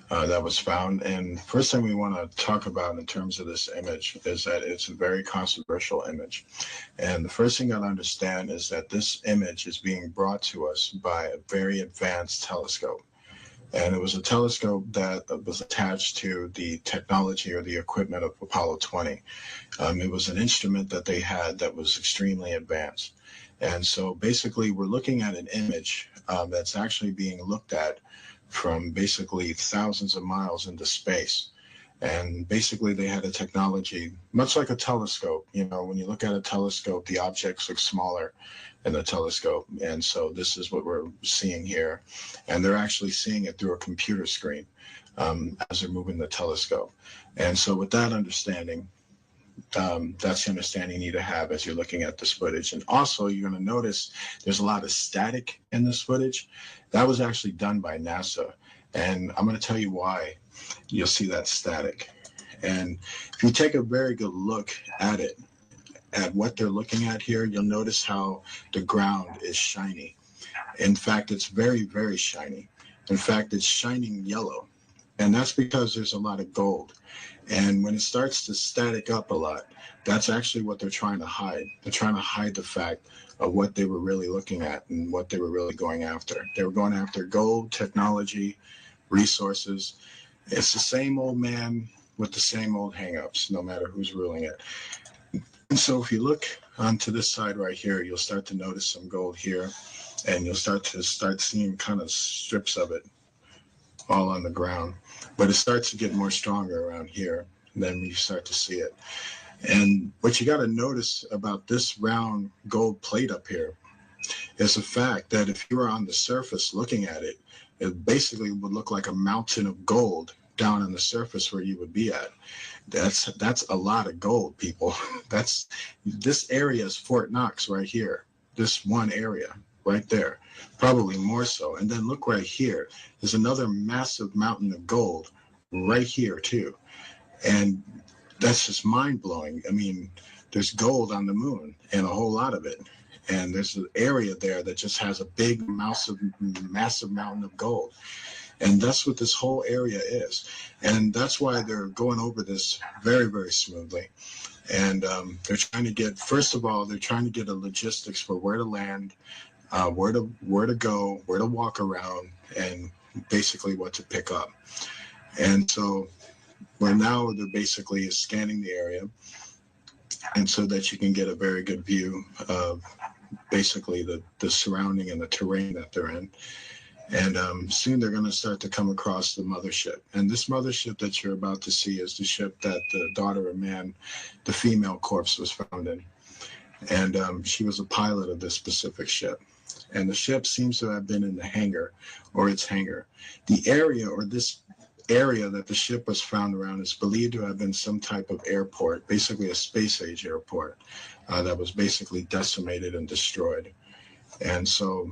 that was found. And first thing we want to talk about in terms of this image is that it's a very controversial image. And the first thing you got to understand is that this image is being brought to us by a very advanced telescope. And it was a telescope that was attached to the technology or the equipment of Apollo 20. It was an instrument that they had that was extremely advanced. And so basically we're looking at an image that's actually being looked at from basically thousands of miles into space. And basically they had a technology, much like a telescope. When you look at a telescope, the objects look smaller in the telescope. And so this is what we're seeing here. And they're actually seeing it through a computer screen as they're moving the telescope. And so with that understanding, that's the understanding you need to have as you're looking at this footage. And also you're going to notice there's a lot of static in this footage. That was actually done by NASA. And I'm going to tell you why you'll see that static. And if you take a very good look at it, at what they're looking at here, you'll notice how the ground is shiny. In fact, it's very, very shiny. In fact, it's shining yellow. And that's because there's a lot of gold. And when it starts to static up a lot, that's actually what they're trying to hide. They're trying to hide the fact of what they were really looking at and what they were really going after. They were going after gold, technology, resources. It's the same old man with the same old hangups, no matter who's ruling it. And so if you look onto this side right here, you'll start to notice some gold here, and you'll start seeing kind of strips of it all on the ground. But it starts to get more stronger around here, and then you start to see it. And what you got to notice about this round gold plate up here is the fact that if you were on the surface looking at it, it basically would look like a mountain of gold down on the surface where you would be at. That's a lot of gold, people. This area is Fort Knox right here. This one area right there, probably more so. And then look right here. There's another massive mountain of gold right here too. And that's just mind blowing. I mean, there's gold on the moon and a whole lot of it. And there's an area there that just has a big, massive mountain of gold. And that's what this whole area is. And that's why they're going over this very, very smoothly. And they're trying to get, first of all, they're trying to get a logistics for where to land, where to go, where to walk around, and basically what to pick up. And so where now they're basically scanning the area, and so that you can get a very good view of basically the surrounding and the terrain that they're in. And soon they're going to start to come across the mothership. And this mothership that you're about to see is the ship that the daughter of man, the female corpse, was found in. And she was a pilot of this specific ship. And the ship seems to have been in the hangar, or its hangar. The area, or this area that the ship was found around, is believed to have been some type of airport, basically a space-age airport that was basically decimated and destroyed. And so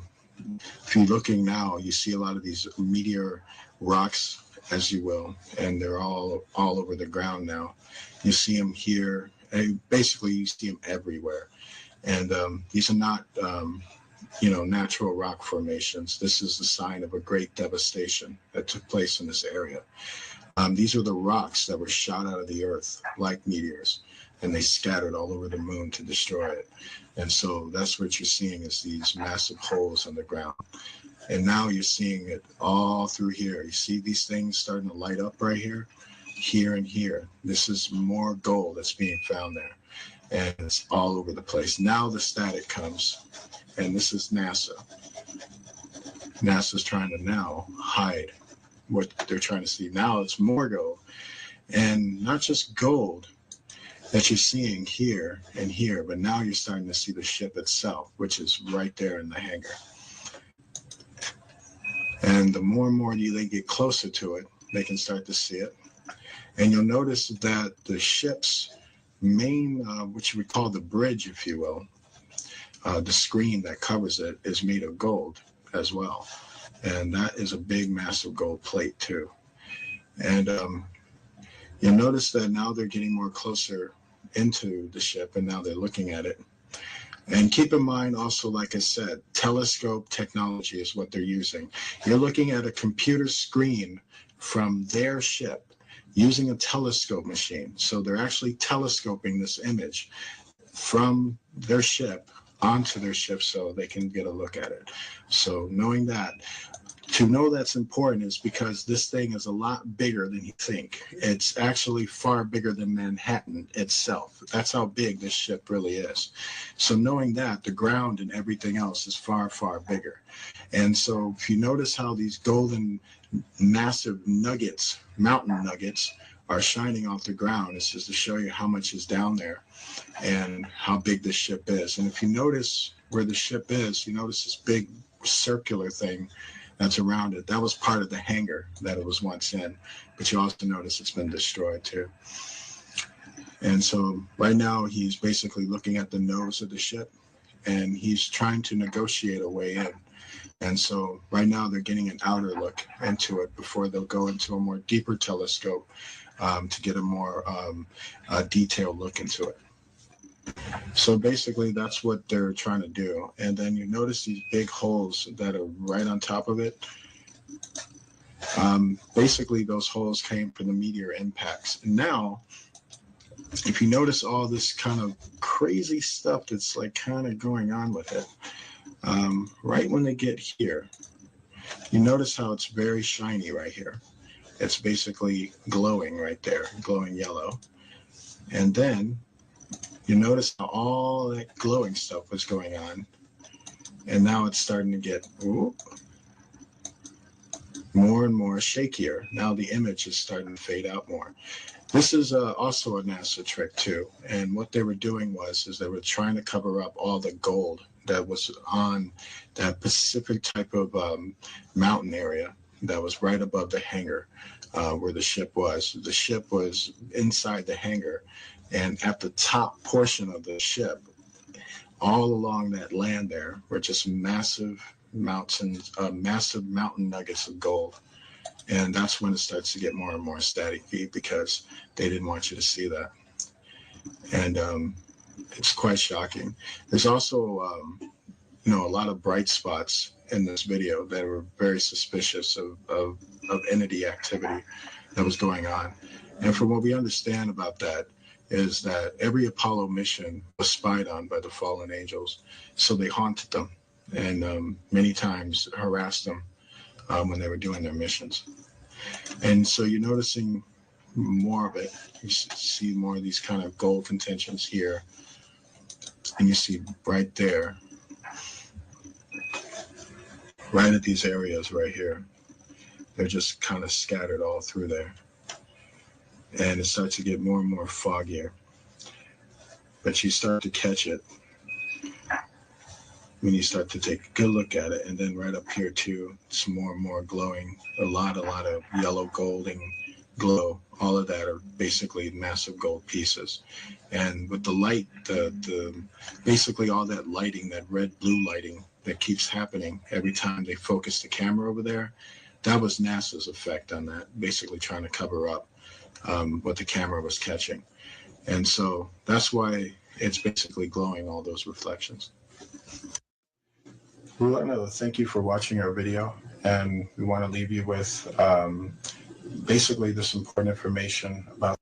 if you're looking now, you see a lot of these meteor rocks, as you will, and they're all over the ground now. You see them here, and basically you see them everywhere. And these are not, natural rock formations. This is the sign of a great devastation that took place in this area. These are the rocks that were shot out of the earth like meteors, and they scattered all over the moon to destroy it. And so that's what you're seeing, is these massive holes in the ground. And now you're seeing it all through here. You see these things starting to light up right here, and here. This is more gold that's being found there. And it's all over the place. Now the static comes, and this is NASA. NASA's trying to now hide what they're trying to see. Now it's more gold. And not just gold that you're seeing here and here, but now you're starting to see the ship itself, which is right there in the hangar. And the more and more they get closer to it, they can start to see it. And you'll notice that the ship's main, which we call the bridge, if you will, the screen that covers it, is made of gold as well. And that is a big, massive gold plate too. And you'll notice that now they're getting more closer into the ship, and now they're looking at it. And keep in mind also, like I said, telescope technology is what they're using. You're looking at a computer screen from their ship using a telescope machine. So they're actually telescoping this image from their ship onto their ship so they can get a look at it. So knowing that, to know that's important is because this thing is a lot bigger than you think. It's actually far bigger than Manhattan itself. That's how big this ship really is. So knowing that, the ground and everything else is far, far bigger. And so if you notice how these golden, massive nuggets, mountain nuggets, are shining off the ground, it's just to show you how much is down there and how big this ship is. And if you notice where the ship is, you notice this big circular thing that's around it. That was part of the hangar that it was once in, but you also notice it's been destroyed too. And so right now he's basically looking at the nose of the ship, and he's trying to negotiate a way in. And so right now they're getting an outer look into it before they'll go into a more deeper telescope to get a more detailed look into it. So basically that's what they're trying to do. And then you notice these big holes that are right on top of it. Basically those holes came from the meteor impacts. And now, if you notice all this kind of crazy stuff that's like kind of going on with it, right when they get here, you notice how it's very shiny right here. It's basically glowing right there, glowing yellow. And then you notice how all that glowing stuff was going on, and now it's starting to get more and more shakier. Now the image is starting to fade out more. This is also a NASA trick too, and what they were doing is they were trying to cover up all the gold that was on that specific type of mountain area that was right above the hangar where the ship was. The ship was inside the hangar. And at the top portion of the ship, all along that land there, were just massive mountains, massive mountain nuggets of gold. And that's when it starts to get more and more static feed because they didn't want you to see that. And it's quite shocking. There's also, a lot of bright spots in this video that were very suspicious of entity activity that was going on. And from what we understand about that is that every Apollo mission was spied on by the fallen angels. So they haunted them and many times harassed them when they were doing their missions. And so you're noticing more of it. You see more of these kind of gold contentions here. And you see right there, right at these areas right here, they're just kind of scattered all through there. And it starts to get more and more foggier. But you start to catch it when you start to take a good look at it. And then right up here too, some more and more glowing, a lot of yellow golding glow. All of that are basically massive gold pieces. And with the light, the basically all that lighting, that red blue lighting that keeps happening every time they focus the camera over there, that was NASA's effect on that, basically trying to cover up what the camera was catching. And so that's why it's basically glowing all those reflections. We want to thank you for watching our video, and we want to leave you with basically this important information about